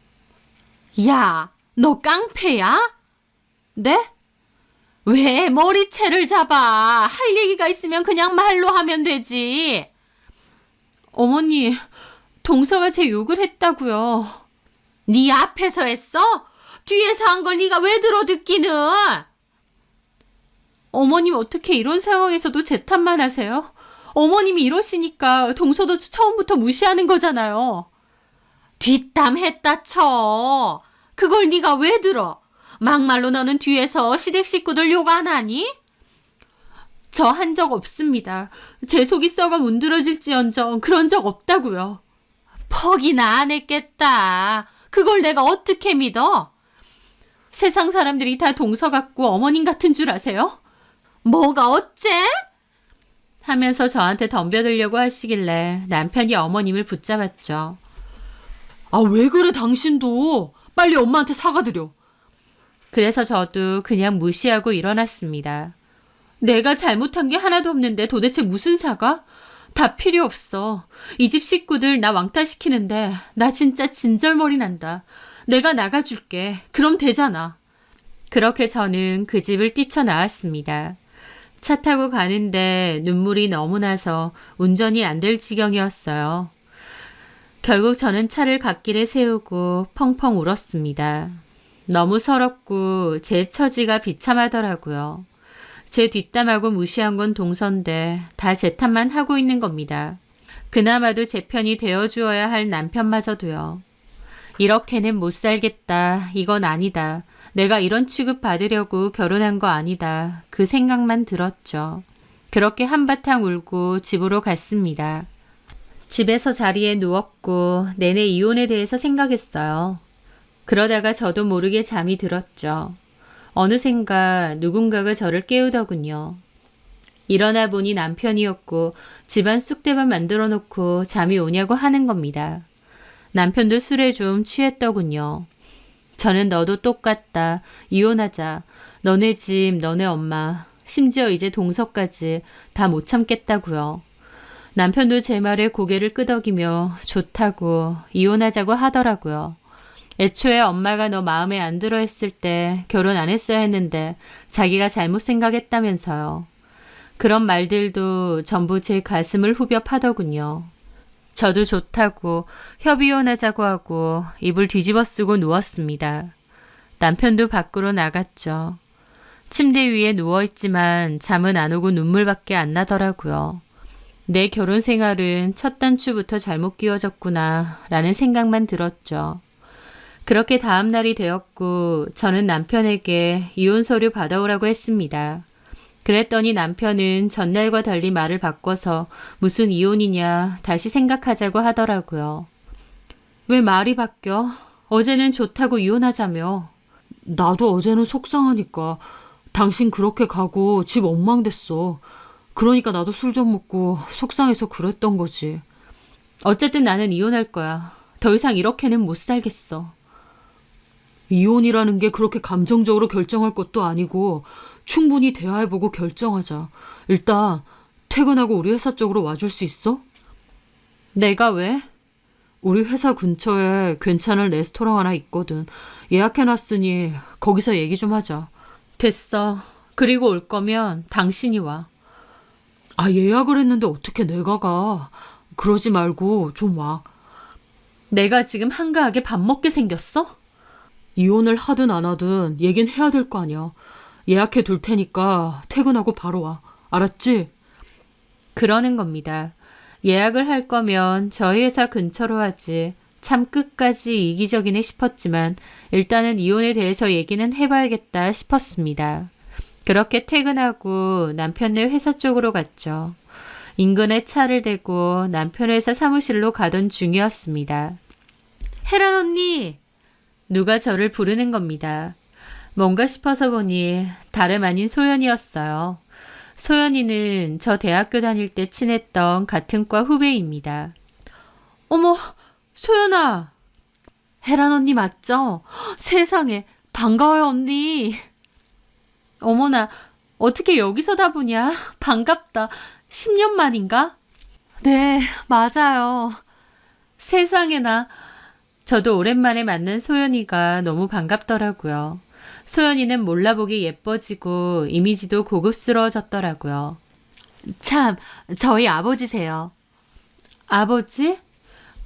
야, 너 깡패야? 네? 왜 머리채를 잡아? 할 얘기가 있으면 그냥 말로 하면 되지. 어머니, 동서가 제 욕을 했다고요. 네 앞에서 했어? 뒤에서 한 걸 네가 왜 들어 듣기는? 어머님 어떻게 이런 상황에서도 제 탓만 하세요? 어머님이 이러시니까 동서도 처음부터 무시하는 거잖아요. 뒷담 했다 쳐. 그걸 네가 왜 들어? 막말로 너는 뒤에서 시댁 식구들 욕 안 하니? 저 한 적 없습니다. 제 속이 썩어 문드러질지언정 그런 적 없다고요. 퍽이나 안 했겠다. 그걸 내가 어떻게 믿어? 세상 사람들이 다 동서 같고 어머님 같은 줄 아세요? 뭐가 어째? 하면서 저한테 덤벼들려고 하시길래 남편이 어머님을 붙잡았죠. 아, 왜 그래 당신도. 빨리 엄마한테 사과드려. 그래서 저도 그냥 무시하고 일어났습니다. 내가 잘못한 게 하나도 없는데 도대체 무슨 사과? 다 필요 없어. 이 집 식구들 나 왕따시키는데 나 진짜 진절머리 난다. 내가 나가줄게. 그럼 되잖아. 그렇게 저는 그 집을 뛰쳐나왔습니다. 차 타고 가는데 눈물이 너무 나서 운전이 안 될 지경이었어요. 결국 저는 차를 갓길에 세우고 펑펑 울었습니다. 너무 서럽고 제 처지가 비참하더라고요. 제 뒷담하고 무시한 건 동서인데 다 제 탓만 하고 있는 겁니다. 그나마도 제 편이 되어주어야 할 남편마저도요. 이렇게는 못 살겠다. 이건 아니다. 내가 이런 취급 받으려고 결혼한 거 아니다. 그 생각만 들었죠. 그렇게 한바탕 울고 집으로 갔습니다. 집에서 자리에 누웠고 내내 이혼에 대해서 생각했어요. 그러다가 저도 모르게 잠이 들었죠. 어느샌가 누군가가 저를 깨우더군요. 일어나 보니 남편이었고 집안 쑥대밭 만들어 놓고 잠이 오냐고 하는 겁니다. 남편도 술에 좀 취했더군요. 저는 너도 똑같다. 이혼하자. 너네 집, 너네 엄마, 심지어 이제 동서까지 다 못 참겠다고요. 남편도 제 말에 고개를 끄덕이며 좋다고 이혼하자고 하더라고요. 애초에 엄마가 너 마음에 안 들어 했을 때 결혼 안 했어야 했는데 자기가 잘못 생각했다면서요. 그런 말들도 전부 제 가슴을 후벼 파더군요. 저도 좋다고 협의혼하자고 하고 이불 뒤집어 쓰고 누웠습니다. 남편도 밖으로 나갔죠. 침대 위에 누워있지만 잠은 안 오고 눈물밖에 안 나더라고요. 내 결혼 생활은 첫 단추부터 잘못 끼워졌구나 라는 생각만 들었죠. 그렇게 다음 날이 되었고 저는 남편에게 이혼 서류 받아오라고 했습니다. 그랬더니 남편은 전날과 달리 말을 바꿔서 무슨 이혼이냐 다시 생각하자고 하더라고요. 왜 말이 바뀌어? 어제는 좋다고 이혼하자며. 나도 어제는 속상하니까 당신 그렇게 가고 집 엉망됐어. 그러니까 나도 술 좀 먹고 속상해서 그랬던 거지. 어쨌든 나는 이혼할 거야. 더 이상 이렇게는 못 살겠어. 이혼이라는 게 그렇게 감정적으로 결정할 것도 아니고 충분히 대화해보고 결정하자. 일단 퇴근하고 우리 회사 쪽으로 와줄 수 있어? 내가 왜? 우리 회사 근처에 괜찮은 레스토랑 하나 있거든. 예약해놨으니 거기서 얘기 좀 하자. 됐어. 그리고 올 거면 당신이 와. 아, 예약을 했는데 어떻게 내가 가? 그러지 말고 좀 와. 내가 지금 한가하게 밥 먹게 생겼어? 이혼을 하든 안 하든 얘긴 해야 될 거 아니야. 예약해 둘 테니까 퇴근하고 바로 와. 알았지? 그러는 겁니다. 예약을 할 거면 저희 회사 근처로 하지. 참 끝까지 이기적이네 싶었지만 일단은 이혼에 대해서 얘기는 해봐야겠다 싶었습니다. 그렇게 퇴근하고 남편네 회사 쪽으로 갔죠. 인근에 차를 대고 남편 회사 사무실로 가던 중이었습니다. 혜란 언니! 누가 저를 부르는 겁니다. 뭔가 싶어서 보니 다름 아닌 소연이었어요. 소연이는 저 대학교 다닐 때 친했던 같은 과 후배입니다. 어머, 소연아! 혜란 언니 맞죠? 세상에, 반가워요 언니. 어머나, 어떻게 여기서 다 보냐? 반갑다. 10년 만인가? 네, 맞아요. 세상에나. 저도 오랜만에 만난 소연이가 너무 반갑더라고요. 소연이는 몰라보기 예뻐지고 이미지도 고급스러워졌더라고요. 참, 저희 아버지세요. 아버지?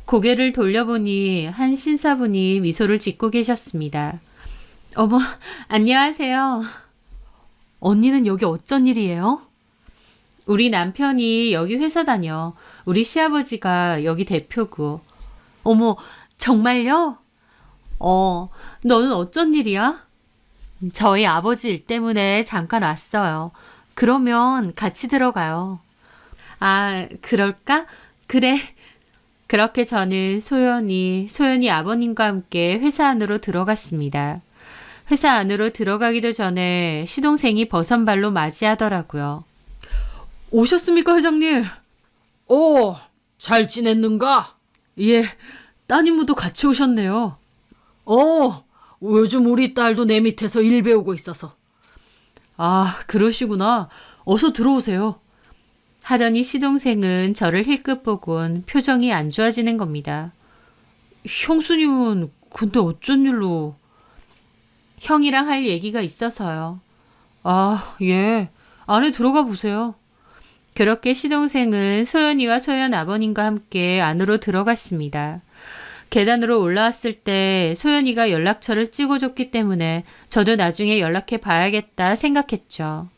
고개를 돌려보니 한 신사분이 미소를 짓고 계셨습니다. 어머, 안녕하세요. 언니는 여기 어쩐 일이에요? 우리 남편이 여기 회사 다녀. 우리 시아버지가 여기 대표고. 어머, 정말요? 너는 어쩐 일이야? 저희 아버지 일 때문에 잠깐 왔어요. 그러면 같이 들어가요. 아, 그럴까? 그래. 그렇게 저는 소연이 아버님과 함께 회사 안으로 들어갔습니다. 회사 안으로 들어가기도 전에 시동생이 버선발로 맞이하더라고요. 오셨습니까, 회장님? 잘 지냈는가? 예, 따님무도 같이 오셨네요. 요즘 우리 딸도 내 밑에서 일 배우고 있어서. 아, 그러시구나. 어서 들어오세요. 하더니 시동생은 저를 힐끗 보곤 표정이 안 좋아지는 겁니다. 형수님은 근데 어쩐 일로? 형이랑 할 얘기가 있어서요. 아, 예. 안에 들어가 보세요. 그렇게 시동생은 소연이와 소연 아버님과 함께 안으로 들어갔습니다. 계단으로 올라왔을 때 소연이가 연락처를 찍어줬기 때문에 저도 나중에 연락해 봐야겠다 생각했죠.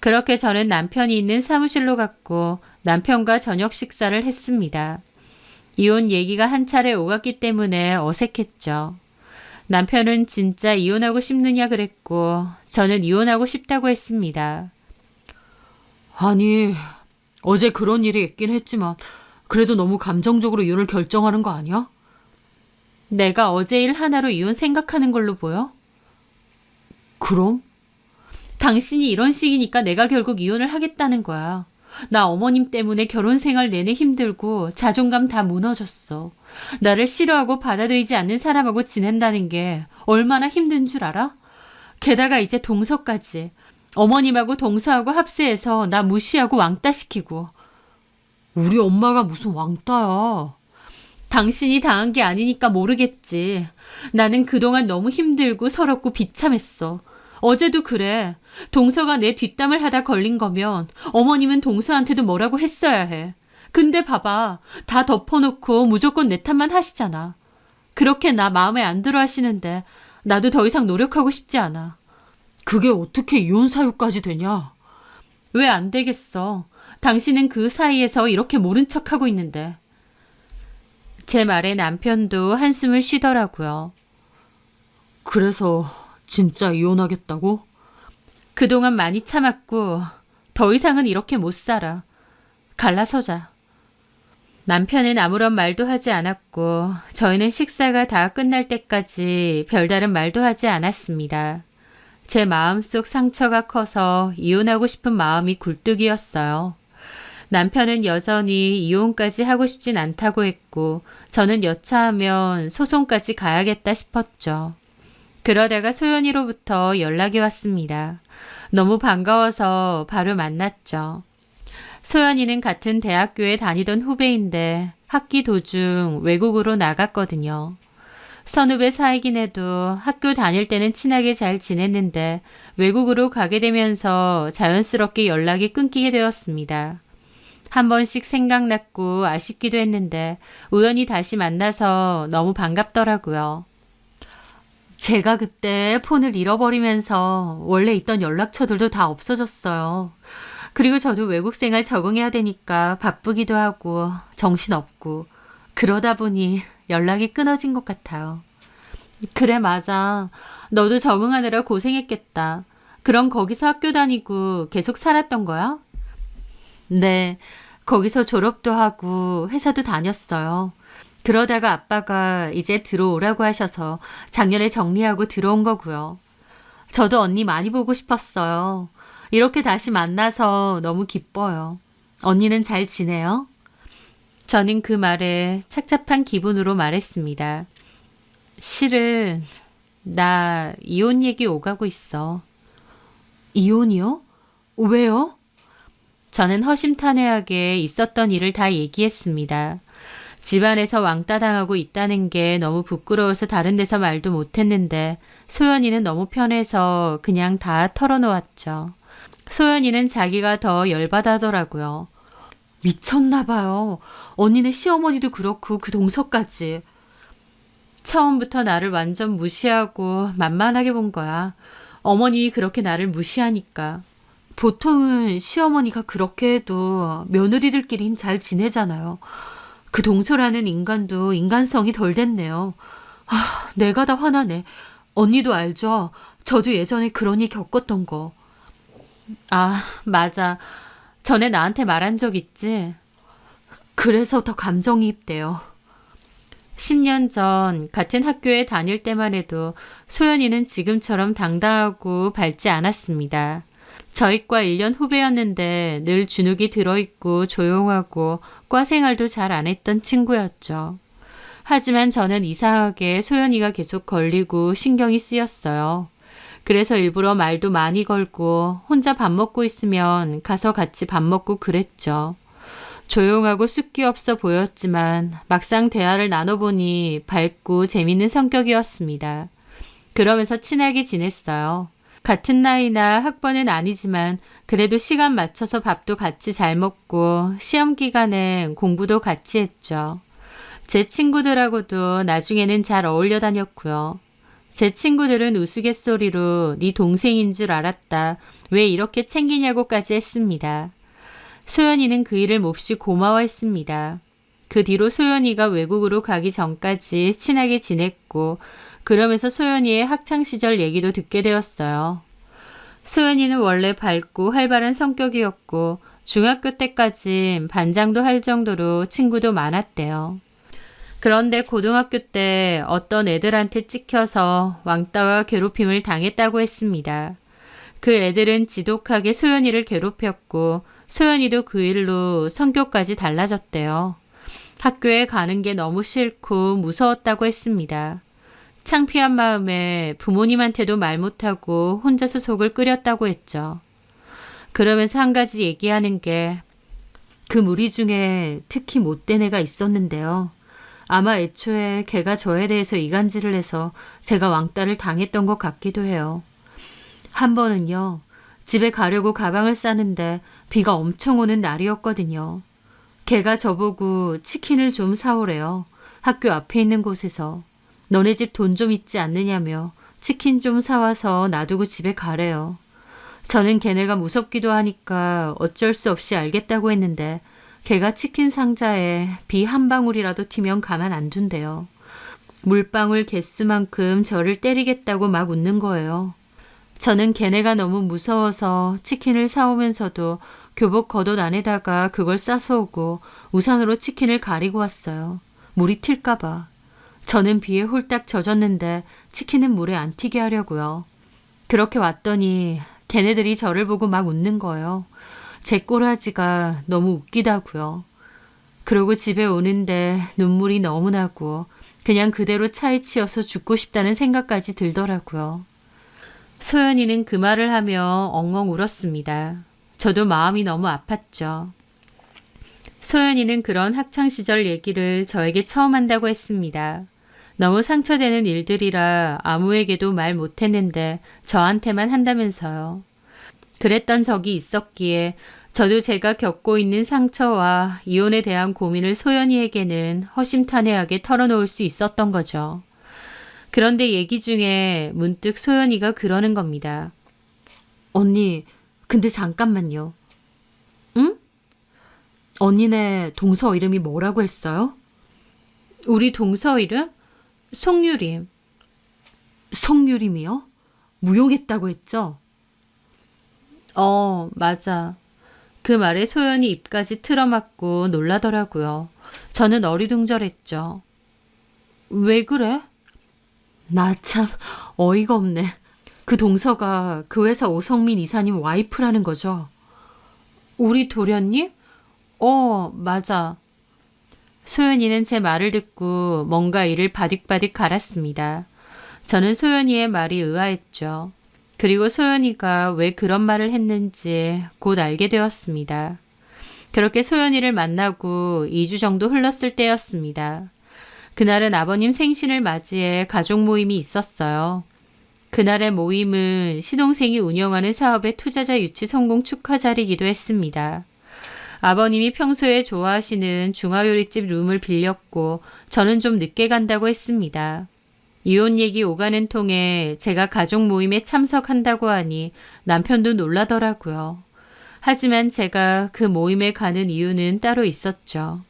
그렇게 저는 남편이 있는 사무실로 갔고 남편과 저녁 식사를 했습니다. 이혼 얘기가 한 차례 오갔기 때문에 어색했죠. 남편은 진짜 이혼하고 싶느냐 그랬고 저는 이혼하고 싶다고 했습니다. 아니, 어제 그런 일이 있긴 했지만 그래도 너무 감정적으로 이혼을 결정하는 거 아니야? 내가 어제 일 하나로 이혼 생각하는 걸로 보여? 그럼? 당신이 이런 식이니까 내가 결국 이혼을 하겠다는 거야. 나 어머님 때문에 결혼 생활 내내 힘들고 자존감 다 무너졌어. 나를 싫어하고 받아들이지 않는 사람하고 지낸다는 게 얼마나 힘든 줄 알아? 게다가 이제 동서까지. 어머님하고 동서하고 합세해서 나 무시하고 왕따시키고. 우리 엄마가 무슨 왕따야. 당신이 당한 게 아니니까 모르겠지. 나는 그동안 너무 힘들고 서럽고 비참했어. 어제도 그래. 동서가 내 뒷담을 하다 걸린 거면 어머님은 동서한테도 뭐라고 했어야 해. 근데 봐봐. 다 덮어놓고 무조건 내 탓만 하시잖아. 그렇게 나 마음에 안 들어 하시는데 나도 더 이상 노력하고 싶지 않아. 그게 어떻게 이혼 사유까지 되냐? 왜 안 되겠어. 당신은 그 사이에서 이렇게 모른 척하고 있는데. 제 말에 남편도 한숨을 쉬더라고요. 그래서 진짜 이혼하겠다고? 그동안 많이 참았고 더 이상은 이렇게 못 살아. 갈라서자. 남편은 아무런 말도 하지 않았고 저희는 식사가 다 끝날 때까지 별다른 말도 하지 않았습니다. 제 마음속 상처가 커서 이혼하고 싶은 마음이 굴뚝이었어요. 남편은 여전히 이혼까지 하고 싶진 않다고 했고 저는 여차하면 소송까지 가야겠다 싶었죠. 그러다가 소연이로부터 연락이 왔습니다. 너무 반가워서 바로 만났죠. 소연이는 같은 대학교에 다니던 후배인데 학기 도중 외국으로 나갔거든요. 선후배 사이긴 해도 학교 다닐 때는 친하게 잘 지냈는데 외국으로 가게 되면서 자연스럽게 연락이 끊기게 되었습니다. 한 번씩 생각났고 아쉽기도 했는데 우연히 다시 만나서 너무 반갑더라고요. 제가 그때 폰을 잃어버리면서 원래 있던 연락처들도 다 없어졌어요. 그리고 저도 외국 생활 적응해야 되니까 바쁘기도 하고 정신없고 그러다 보니 연락이 끊어진 것 같아요. 그래, 맞아. 너도 적응하느라 고생했겠다. 그럼 거기서 학교 다니고 계속 살았던 거야? 네, 거기서 졸업도 하고 회사도 다녔어요. 그러다가 아빠가 이제 들어오라고 하셔서 작년에 정리하고 들어온 거고요. 저도 언니 많이 보고 싶었어요. 이렇게 다시 만나서 너무 기뻐요. 언니는 잘 지내요? 저는 그 말에 착잡한 기분으로 말했습니다. 실은 나 이혼 얘기 오가고 있어. 이혼이요? 왜요? 저는 허심탄회하게 있었던 일을 다 얘기했습니다. 집안에서 왕따 당하고 있다는 게 너무 부끄러워서 다른 데서 말도 못했는데 소연이는 너무 편해서 그냥 다 털어놓았죠. 소연이는 자기가 더 열받아더라고요. 미쳤나 봐요. 언니네 시어머니도 그렇고 그 동서까지. 처음부터 나를 완전 무시하고 만만하게 본 거야. 어머님이 그렇게 나를 무시하니까. 보통은 시어머니가 그렇게 해도 며느리들끼린 잘 지내잖아요. 그 동서라는 인간도 인간성이 덜 됐네요. 아, 내가 다 화나네. 언니도 알죠? 저도 예전에 그런 일 겪었던 거. 아, 맞아. 전에 나한테 말한 적 있지? 그래서 더 감정이입돼요. 10년 전 같은 학교에 다닐 때만 해도 소연이는 지금처럼 당당하고 밝지 않았습니다. 저희과 1년 후배였는데 늘 주눅이 들어있고 조용하고 과 생활도 잘 안 했던 친구였죠. 하지만 저는 이상하게 소연이가 계속 걸리고 신경이 쓰였어요. 그래서 일부러 말도 많이 걸고 혼자 밥 먹고 있으면 가서 같이 밥 먹고 그랬죠. 조용하고 숫기 없어 보였지만 막상 대화를 나눠보니 밝고 재밌는 성격이었습니다. 그러면서 친하게 지냈어요. 같은 나이나 학번은 아니지만 그래도 시간 맞춰서 밥도 같이 잘 먹고 시험 기간엔 공부도 같이 했죠. 제 친구들하고도 나중에는 잘 어울려 다녔고요. 제 친구들은 우스갯소리로 네 동생인 줄 알았다. 왜 이렇게 챙기냐고까지 했습니다. 소연이는 그 일을 몹시 고마워했습니다. 그 뒤로 소연이가 외국으로 가기 전까지 친하게 지냈고 그러면서 소연이의 학창시절 얘기도 듣게 되었어요. 소연이는 원래 밝고 활발한 성격이었고 중학교 때까지 반장도 할 정도로 친구도 많았대요. 그런데 고등학교 때 어떤 애들한테 찍혀서 왕따와 괴롭힘을 당했다고 했습니다. 그 애들은 지독하게 소연이를 괴롭혔고 소연이도 그 일로 성격까지 달라졌대요. 학교에 가는 게 너무 싫고 무서웠다고 했습니다. 창피한 마음에 부모님한테도 말 못하고 혼자서 속을 끓였다고 했죠. 그러면서 한 가지 얘기하는 게 그 무리 중에 특히 못된 애가 있었는데요. 아마 애초에 걔가 저에 대해서 이간질을 해서 제가 왕따를 당했던 것 같기도 해요. 한 번은요. 집에 가려고 가방을 싸는데 비가 엄청 오는 날이었거든요. 걔가 저보고 치킨을 좀 사오래요. 학교 앞에 있는 곳에서. 너네 집 돈 좀 있지 않느냐며 치킨 좀 사와서 놔두고 집에 가래요. 저는 걔네가 무섭기도 하니까 어쩔 수 없이 알겠다고 했는데 걔가 치킨 상자에 비 한 방울이라도 튀면 가만 안 둔대요. 물방울 개수만큼 저를 때리겠다고 막 웃는 거예요. 저는 걔네가 너무 무서워서 치킨을 사오면서도 교복 겉옷 안에다가 그걸 싸서 오고 우산으로 치킨을 가리고 왔어요. 물이 튈까 봐. 저는 비에 홀딱 젖었는데 치킨은 물에 안 튀게 하려고요. 그렇게 왔더니 걔네들이 저를 보고 막 웃는 거예요. 제 꼬라지가 너무 웃기다고요. 그러고 집에 오는데 눈물이 너무 나고 그냥 그대로 차에 치여서 죽고 싶다는 생각까지 들더라고요. 소연이는 그 말을 하며 엉엉 울었습니다. 저도 마음이 너무 아팠죠. 소연이는 그런 학창시절 얘기를 저에게 처음 한다고 했습니다. 너무 상처되는 일들이라 아무에게도 말 못했는데 저한테만 한다면서요. 그랬던 적이 있었기에 저도 제가 겪고 있는 상처와 이혼에 대한 고민을 소연이에게는 허심탄회하게 털어놓을 수 있었던 거죠. 그런데 얘기 중에 문득 소연이가 그러는 겁니다. 언니, 근데 잠깐만요. 응? 언니네 동서 이름이 뭐라고 했어요? 우리 동서 이름? 송유림. 송유림이요? 무용했다고 했죠? 맞아. 그 말에 소연이 입까지 틀어막고 놀라더라고요. 저는 어리둥절했죠. 왜 그래? 나 참 어이가 없네. 그 동서가 그 회사 오성민 이사님 와이프라는 거죠? 우리 도련님? 맞아. 소연이는 제 말을 듣고 뭔가 이를 바득바득 갈았습니다. 저는 소연이의 말이 의아했죠. 그리고 소연이가 왜 그런 말을 했는지 곧 알게 되었습니다. 그렇게 소연이를 만나고 2주 정도 흘렀을 때였습니다. 그날은 아버님 생신을 맞이해 가족 모임이 있었어요. 그날의 모임은 시동생이 운영하는 사업의 투자자 유치 성공 축하 자리이기도 했습니다. 아버님이 평소에 좋아하시는 중화요리집 룸을 빌렸고 저는 좀 늦게 간다고 했습니다. 이혼 얘기 오가는 통에 제가 가족 모임에 참석한다고 하니 남편도 놀라더라고요. 하지만 제가 그 모임에 가는 이유는 따로 있었죠.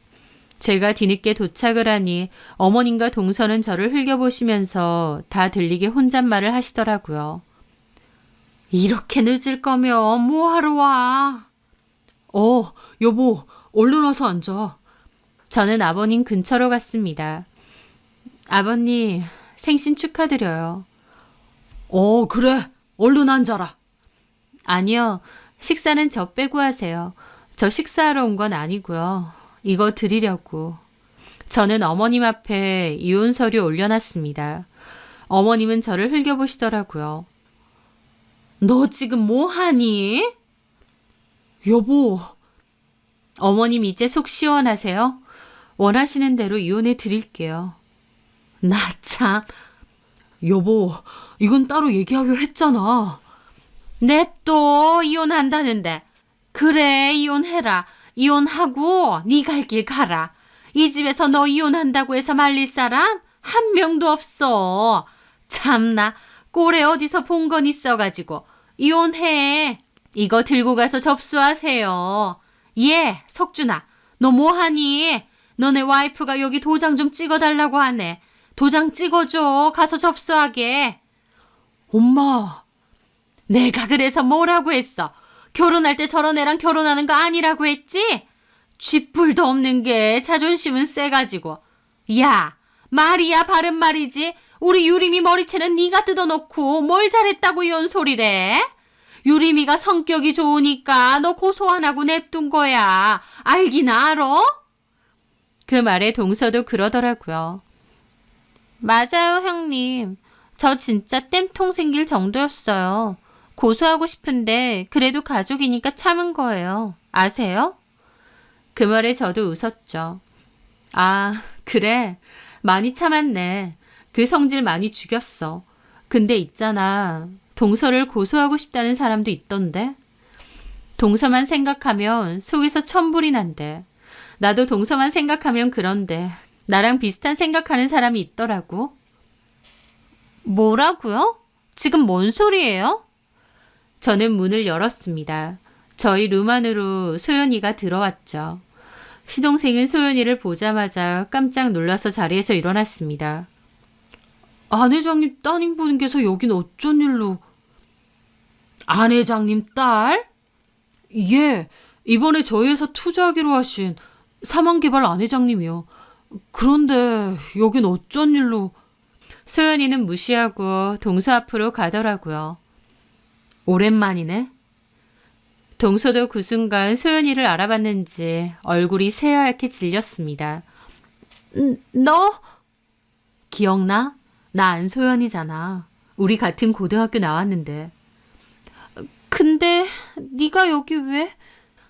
제가 뒤늦게 도착을 하니 어머님과 동서는 저를 흘겨보시면서 다 들리게 혼잣말을 하시더라고요. 이렇게 늦을 거면 뭐하러 와? 여보, 얼른 와서 앉아. 저는 아버님 근처로 갔습니다. 아버님, 생신 축하드려요. 그래. 얼른 앉아라. 아니요, 식사는 저 빼고 하세요. 저 식사하러 온 건 아니고요. 이거 드리려고. 저는 어머님 앞에 이혼 서류 올려놨습니다. 어머님은 저를 흘겨보시더라고요. 너 지금 뭐 하니? 여보, 어머님 이제 속 시원하세요? 원하시는 대로 이혼해 드릴게요. 나 참. 여보, 이건 따로 얘기하기로 했잖아. 냅둬 이혼한다는데. 그래 이혼해라. 이혼하고 네 갈 길 가라. 이 집에서 너 이혼한다고 해서 말릴 사람 한 명도 없어. 참나 꼴에 어디서 본 건 있어가지고 이혼해. 이거 들고 가서 접수하세요. 예, 석준아, 너 뭐하니? 너네 와이프가 여기 도장 좀 찍어달라고 하네. 도장 찍어줘. 가서 접수하게. 엄마, 내가 그래서 뭐라고 했어? 결혼할 때 저런 애랑 결혼하는 거 아니라고 했지? 쥐뿔도 없는 게 자존심은 세가지고. 야, 말이야 바른 말이지. 우리 유림이 머리채는 네가 뜯어놓고 뭘 잘했다고 이런 소리래? 유림이가 성격이 좋으니까 너 고소 안 하고 냅둔 거야. 알긴 알아? 그 말에 동서도 그러더라고요. 맞아요, 형님. 저 진짜 땜통 생길 정도였어요. 고소하고 싶은데 그래도 가족이니까 참은 거예요. 아세요? 그 말에 저도 웃었죠. 아, 그래. 많이 참았네. 그 성질 많이 죽였어. 근데 있잖아. 동서를 고소하고 싶다는 사람도 있던데. 동서만 생각하면 속에서 천불이 난대. 나도 동서만 생각하면 그런데 나랑 비슷한 생각하는 사람이 있더라고. 뭐라고요? 지금 뭔 소리예요? 저는 문을 열었습니다. 저희 룸 안으로 소연이가 들어왔죠. 시동생은 소연이를 보자마자 깜짝 놀라서 자리에서 일어났습니다. 안 회장님 따님분께서 여긴 어쩐 일로? 안 회장님 딸? 예, 이번에 저희 회사 투자하기로 하신 사망개발 안 회장님이요. 그런데 여긴 어쩐 일로? 소연이는 무시하고 동서 앞으로 가더라고요. 오랜만이네. 동서도 그 순간 소연이를 알아봤는지 얼굴이 새하얗게 질렸습니다. 너? 기억나? 나 안소연이잖아. 우리 같은 고등학교 나왔는데. 근데 네가 여기 왜?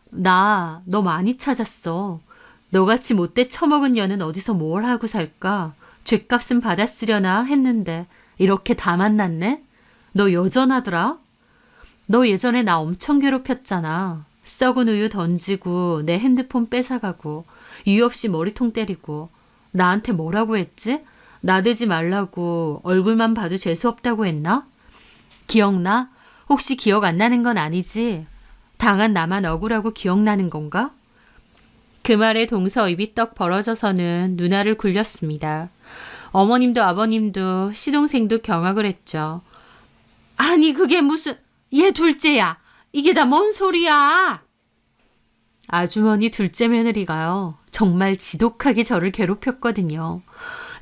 나 너 많이 찾았어. 너같이 못돼 처먹은 년은 어디서 뭘 하고 살까? 죗값은 받았으려나 했는데 이렇게 다 만났네? 너 여전하더라? 너 예전에 나 엄청 괴롭혔잖아. 썩은 우유 던지고 내 핸드폰 뺏어가고 이유 없이 머리통 때리고 나한테 뭐라고 했지? 나대지 말라고 얼굴만 봐도 재수없다고 했나? 기억나? 혹시 기억 안 나는 건 아니지? 당한 나만 억울하고 기억나는 건가? 그 말에 동서 입이 떡 벌어져서는 눈알을 굴렸습니다. 어머님도 아버님도 시동생도 경악을 했죠. 아니 그게 무슨 얘 둘째야. 이게 다 뭔 소리야. 아주머니 둘째 며느리가요. 정말 지독하게 저를 괴롭혔거든요.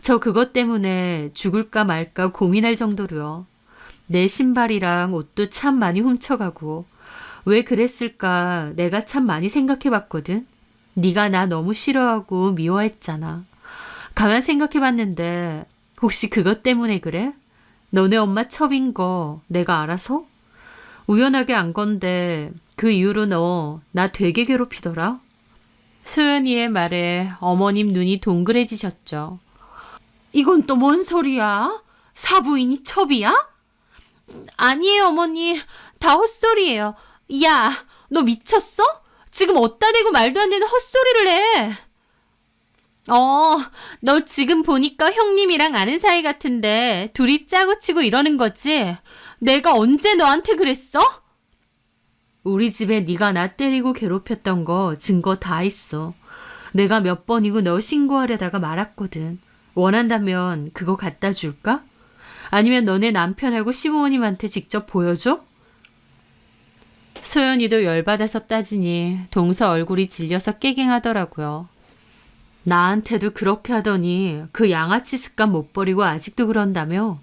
저 그것 때문에 죽을까 말까 고민할 정도로요. 내 신발이랑 옷도 참 많이 훔쳐가고 왜 그랬을까 내가 참 많이 생각해봤거든. 네가 나 너무 싫어하고 미워했잖아. 가만 생각해봤는데 혹시 그것 때문에 그래? 너네 엄마 첩인 거 내가 알아서? 우연하게 안 건데 그 이후로 너 나 되게 괴롭히더라. 소연이의 말에 어머님 눈이 동그래지셨죠. 이건 또 뭔 소리야? 사부인이 첩이야? 아니에요 어머니. 다 헛소리예요. 야, 너 미쳤어? 지금 어디다 대고 말도 안 되는 헛소리를 해. 너 지금 보니까 형님이랑 아는 사이 같은데 둘이 짜고 치고 이러는 거지? 내가 언제 너한테 그랬어? 우리 집에 네가 나 때리고 괴롭혔던 거 증거 다 있어. 내가 몇 번이고 너 신고하려다가 말았거든. 원한다면 그거 갖다 줄까? 아니면 너네 남편하고 시부모님한테 직접 보여줘? 소연이도 열받아서 따지니 동서 얼굴이 질려서 깨갱하더라고요. 나한테도 그렇게 하더니 그 양아치 습관 못 버리고 아직도 그런다며?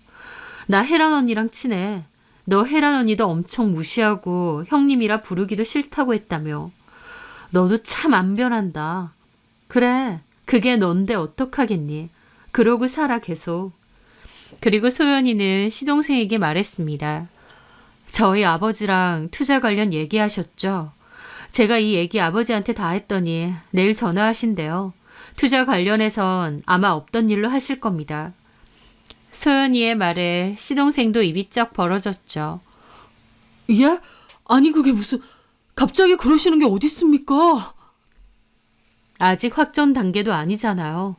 나 혜란 언니랑 친해. 너 혜란 언니도 엄청 무시하고 형님이라 부르기도 싫다고 했다며. 너도 참 안 변한다. 그래, 그게 넌데 어떡하겠니? 그러고 살아 계속. 그리고 소연이는 시동생에게 말했습니다. 저희 아버지랑 투자 관련 얘기하셨죠? 제가 이 얘기 아버지한테 다 했더니 내일 전화하신대요. 투자 관련해선 아마 없던 일로 하실 겁니다. 소연이의 말에 시동생도 입이 쩍 벌어졌죠. 예? 아니 그게 무슨 갑자기 그러시는 게 어디 있습니까? 아직 확정 단계도 아니잖아요.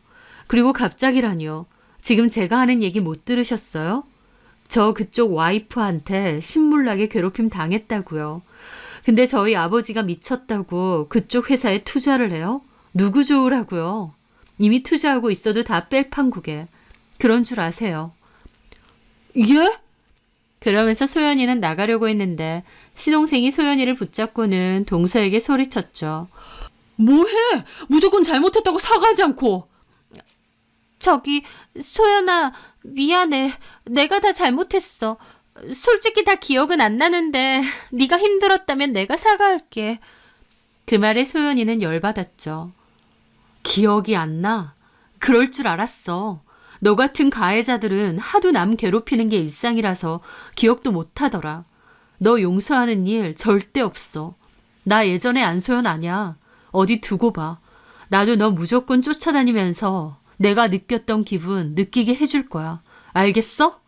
그리고 갑자기라니요. 지금 제가 하는 얘기 못 들으셨어요? 저 그쪽 와이프한테 신물나게 괴롭힘 당했다고요. 근데 저희 아버지가 미쳤다고 그쪽 회사에 투자를 해요? 누구 좋으라고요? 이미 투자하고 있어도 다 뺄판국에. 그런 줄 아세요. 예? 그러면서 소연이는 나가려고 했는데 시동생이 소연이를 붙잡고는 동서에게 소리쳤죠. 뭐해? 무조건 잘못했다고 사과하지 않고. 저기 소연아 미안해. 내가 다 잘못했어. 솔직히 다 기억은 안 나는데 네가 힘들었다면 내가 사과할게. 그 말에 소연이는 열받았죠. 기억이 안 나? 그럴 줄 알았어. 너 같은 가해자들은 하도 남 괴롭히는 게 일상이라서 기억도 못 하더라. 너 용서하는 일 절대 없어. 나 예전에 안소연 아냐. 어디 두고 봐. 나도 너 무조건 쫓아다니면서 내가 느꼈던 기분 느끼게 해줄 거야. 알겠어?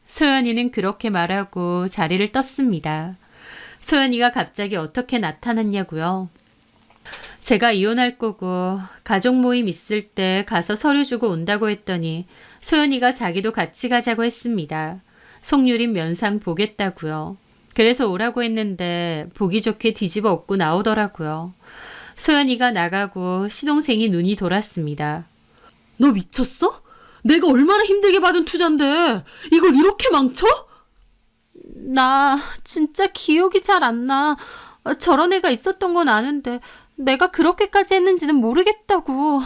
소연이는 그렇게 말하고 자리를 떴습니다. 소연이가 갑자기 어떻게 나타났냐고요? 제가 이혼할 거고 가족 모임 있을 때 가서 서류 주고 온다고 했더니 소연이가 자기도 같이 가자고 했습니다. 속률인 면상 보겠다고요. 그래서 오라고 했는데 보기 좋게 뒤집어 엎고 나오더라고요. 소연이가 나가고 시동생이 눈이 돌았습니다. 너 미쳤어? 내가 얼마나 힘들게 받은 투자인데 이걸 이렇게 망쳐? 나 진짜 기억이 잘 안 나. 저런 애가 있었던 건 아는데 내가 그렇게까지 했는지는 모르겠다고.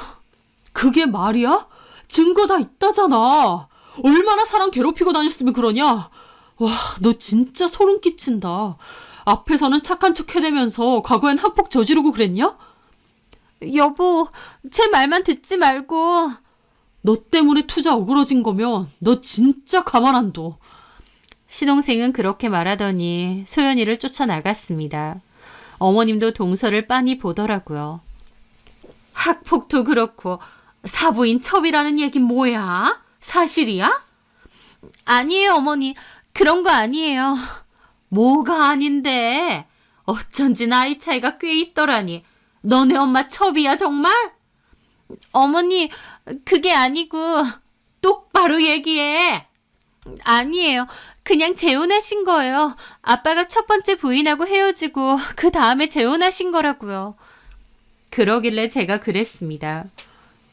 그게 말이야? 증거 다 있다잖아. 얼마나 사람 괴롭히고 다녔으면 그러냐? 와, 너 진짜 소름 끼친다. 앞에서는 착한 척 해대면서 과거엔 학폭 저지르고 그랬냐? 여보, 제 말만 듣지 말고. 너 때문에 투자 어그러진 거면 너 진짜 가만 안 둬. 시동생은 그렇게 말하더니 소연이를 쫓아나갔습니다. 어머님도 동서를 빤히 보더라고요. 학폭도 그렇고 사부인 첩이라는 얘기 뭐야? 사실이야? 아니에요, 어머니. 그런 거 아니에요. 뭐가 아닌데? 어쩐지 나이 차이가 꽤 있더라니. 너네 엄마 첩이야, 정말? 어머니, 그게 아니고, 똑바로 얘기해. 아니에요. 그냥 재혼하신 거예요. 아빠가 첫 번째 부인하고 헤어지고, 그 다음에 재혼하신 거라고요. 그러길래 제가 그랬습니다.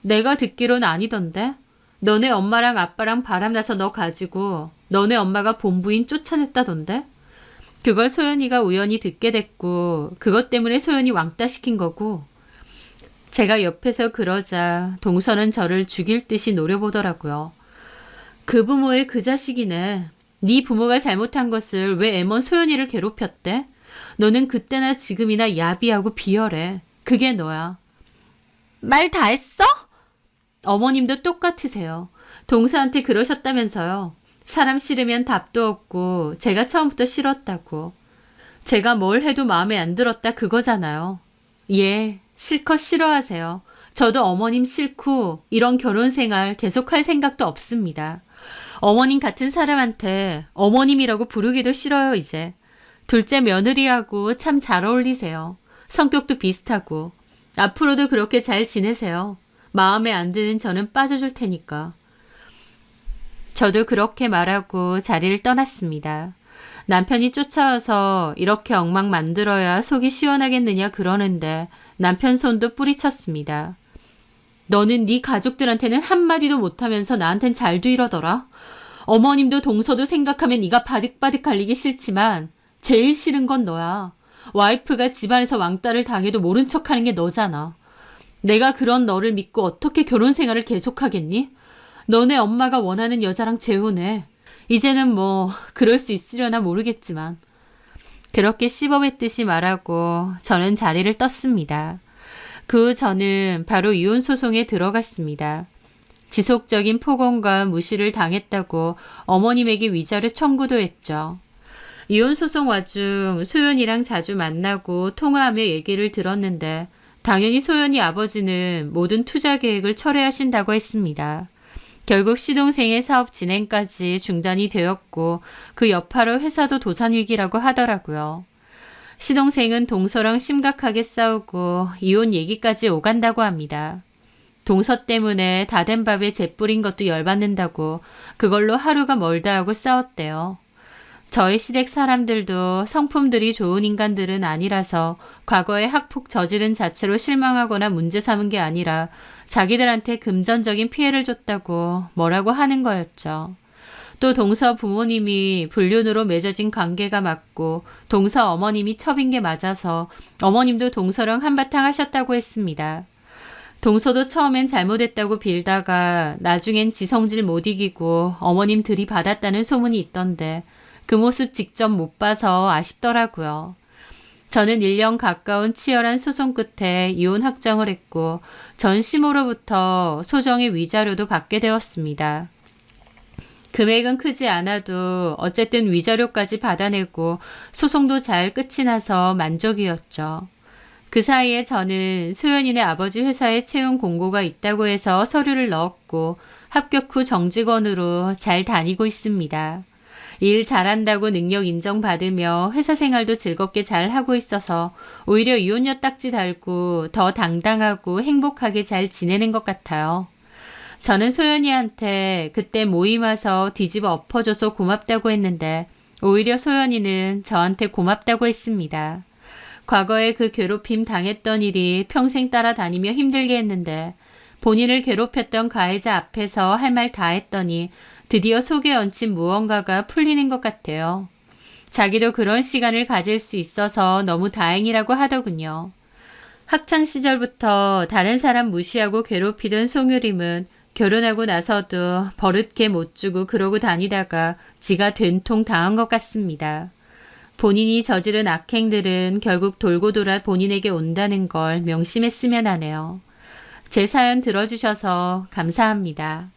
내가 듣기론 아니던데? 너네 엄마랑 아빠랑 바람나서 너 가지고 너네 엄마가 본부인 쫓아냈다던데? 그걸 소연이가 우연히 듣게 됐고 그것 때문에 소연이 왕따 시킨 거고 제가 옆에서 그러자 동서는 저를 죽일 듯이 노려보더라고요. 그 부모의 그 자식이네. 네 부모가 잘못한 것을 왜 애먼 소연이를 괴롭혔대? 너는 그때나 지금이나 야비하고 비열해. 그게 너야. 말 다 했어? 어머님도 똑같으세요. 동서한테 그러셨다면서요. 사람 싫으면 답도 없고 제가 처음부터 싫었다고. 제가 뭘 해도 마음에 안 들었다 그거잖아요. 예, 실컷 싫어하세요. 저도 어머님 싫고 이런 결혼 생활 계속할 생각도 없습니다. 어머님 같은 사람한테 어머님이라고 부르기도 싫어요, 이제. 둘째 며느리하고 참 잘 어울리세요. 성격도 비슷하고. 앞으로도 그렇게 잘 지내세요. 마음에 안 드는 저는 빠져줄 테니까. 저도 그렇게 말하고 자리를 떠났습니다. 남편이 쫓아와서 이렇게 엉망 만들어야 속이 시원하겠느냐 그러는데 남편 손도 뿌리쳤습니다. 너는 네 가족들한테는 한마디도 못하면서 나한텐 잘도 이러더라. 어머님도 동서도 생각하면 네가 바득바득 갈리기 싫지만 제일 싫은 건 너야. 와이프가 집안에서 왕따를 당해도 모른 척하는 게 너잖아. 내가 그런 너를 믿고 어떻게 결혼 생활을 계속하겠니? 너네 엄마가 원하는 여자랑 재혼해. 이제는 뭐 그럴 수 있으려나 모르겠지만. 그렇게 씹어뱉듯이 말하고 저는 자리를 떴습니다. 그 후 저는 바로 이혼 소송에 들어갔습니다. 지속적인 폭언과 무시를 당했다고 어머님에게 위자료 청구도 했죠. 이혼 소송 와중 소연이랑 자주 만나고 통화하며 얘기를 들었는데 당연히 소연이 아버지는 모든 투자 계획을 철회하신다고 했습니다. 결국 시동생의 사업 진행까지 중단이 되었고 그 여파로 회사도 도산 위기라고 하더라고요. 시동생은 동서랑 심각하게 싸우고 이혼 얘기까지 오간다고 합니다. 동서 때문에 다 된 밥에 재 뿌린 것도 열받는다고 그걸로 하루가 멀다 하고 싸웠대요. 저희 시댁 사람들도 성품들이 좋은 인간들은 아니라서 과거에 학폭 저지른 자체로 실망하거나 문제 삼은 게 아니라 자기들한테 금전적인 피해를 줬다고 뭐라고 하는 거였죠. 또 동서 부모님이 불륜으로 맺어진 관계가 맞고 동서 어머님이 첩인 게 맞아서 어머님도 동서랑 한바탕 하셨다고 했습니다. 동서도 처음엔 잘못했다고 빌다가 나중엔 지성질 못 이기고 어머님 들이받았다는 소문이 있던데 그 모습 직접 못 봐서 아쉽더라고요. 저는 1년 가까운 치열한 소송 끝에 이혼 확정을 했고 전 시모로부터 소정의 위자료도 받게 되었습니다. 금액은 크지 않아도 어쨌든 위자료까지 받아내고 소송도 잘 끝이 나서 만족이었죠. 그 사이에 저는 소연이네 아버지 회사에 채용 공고가 있다고 해서 서류를 넣었고 합격 후 정직원으로 잘 다니고 있습니다. 일 잘한다고 능력 인정받으며 회사 생활도 즐겁게 잘 하고 있어서 오히려 이혼녀 딱지 달고 더 당당하고 행복하게 잘 지내는 것 같아요. 저는 소연이한테 그때 모임 와서 뒤집어 엎어줘서 고맙다고 했는데 오히려 소연이는 저한테 고맙다고 했습니다. 과거에 그 괴롭힘 당했던 일이 평생 따라다니며 힘들게 했는데 본인을 괴롭혔던 가해자 앞에서 할 말 다 했더니 드디어 속에 얹힌 무언가가 풀리는 것 같아요. 자기도 그런 시간을 가질 수 있어서 너무 다행이라고 하더군요. 학창 시절부터 다른 사람 무시하고 괴롭히던 송유림은 결혼하고 나서도 버릇게 못 주고 그러고 다니다가 지가 된통 당한 것 같습니다. 본인이 저지른 악행들은 결국 돌고 돌아 본인에게 온다는 걸 명심했으면 하네요. 제 사연 들어주셔서 감사합니다.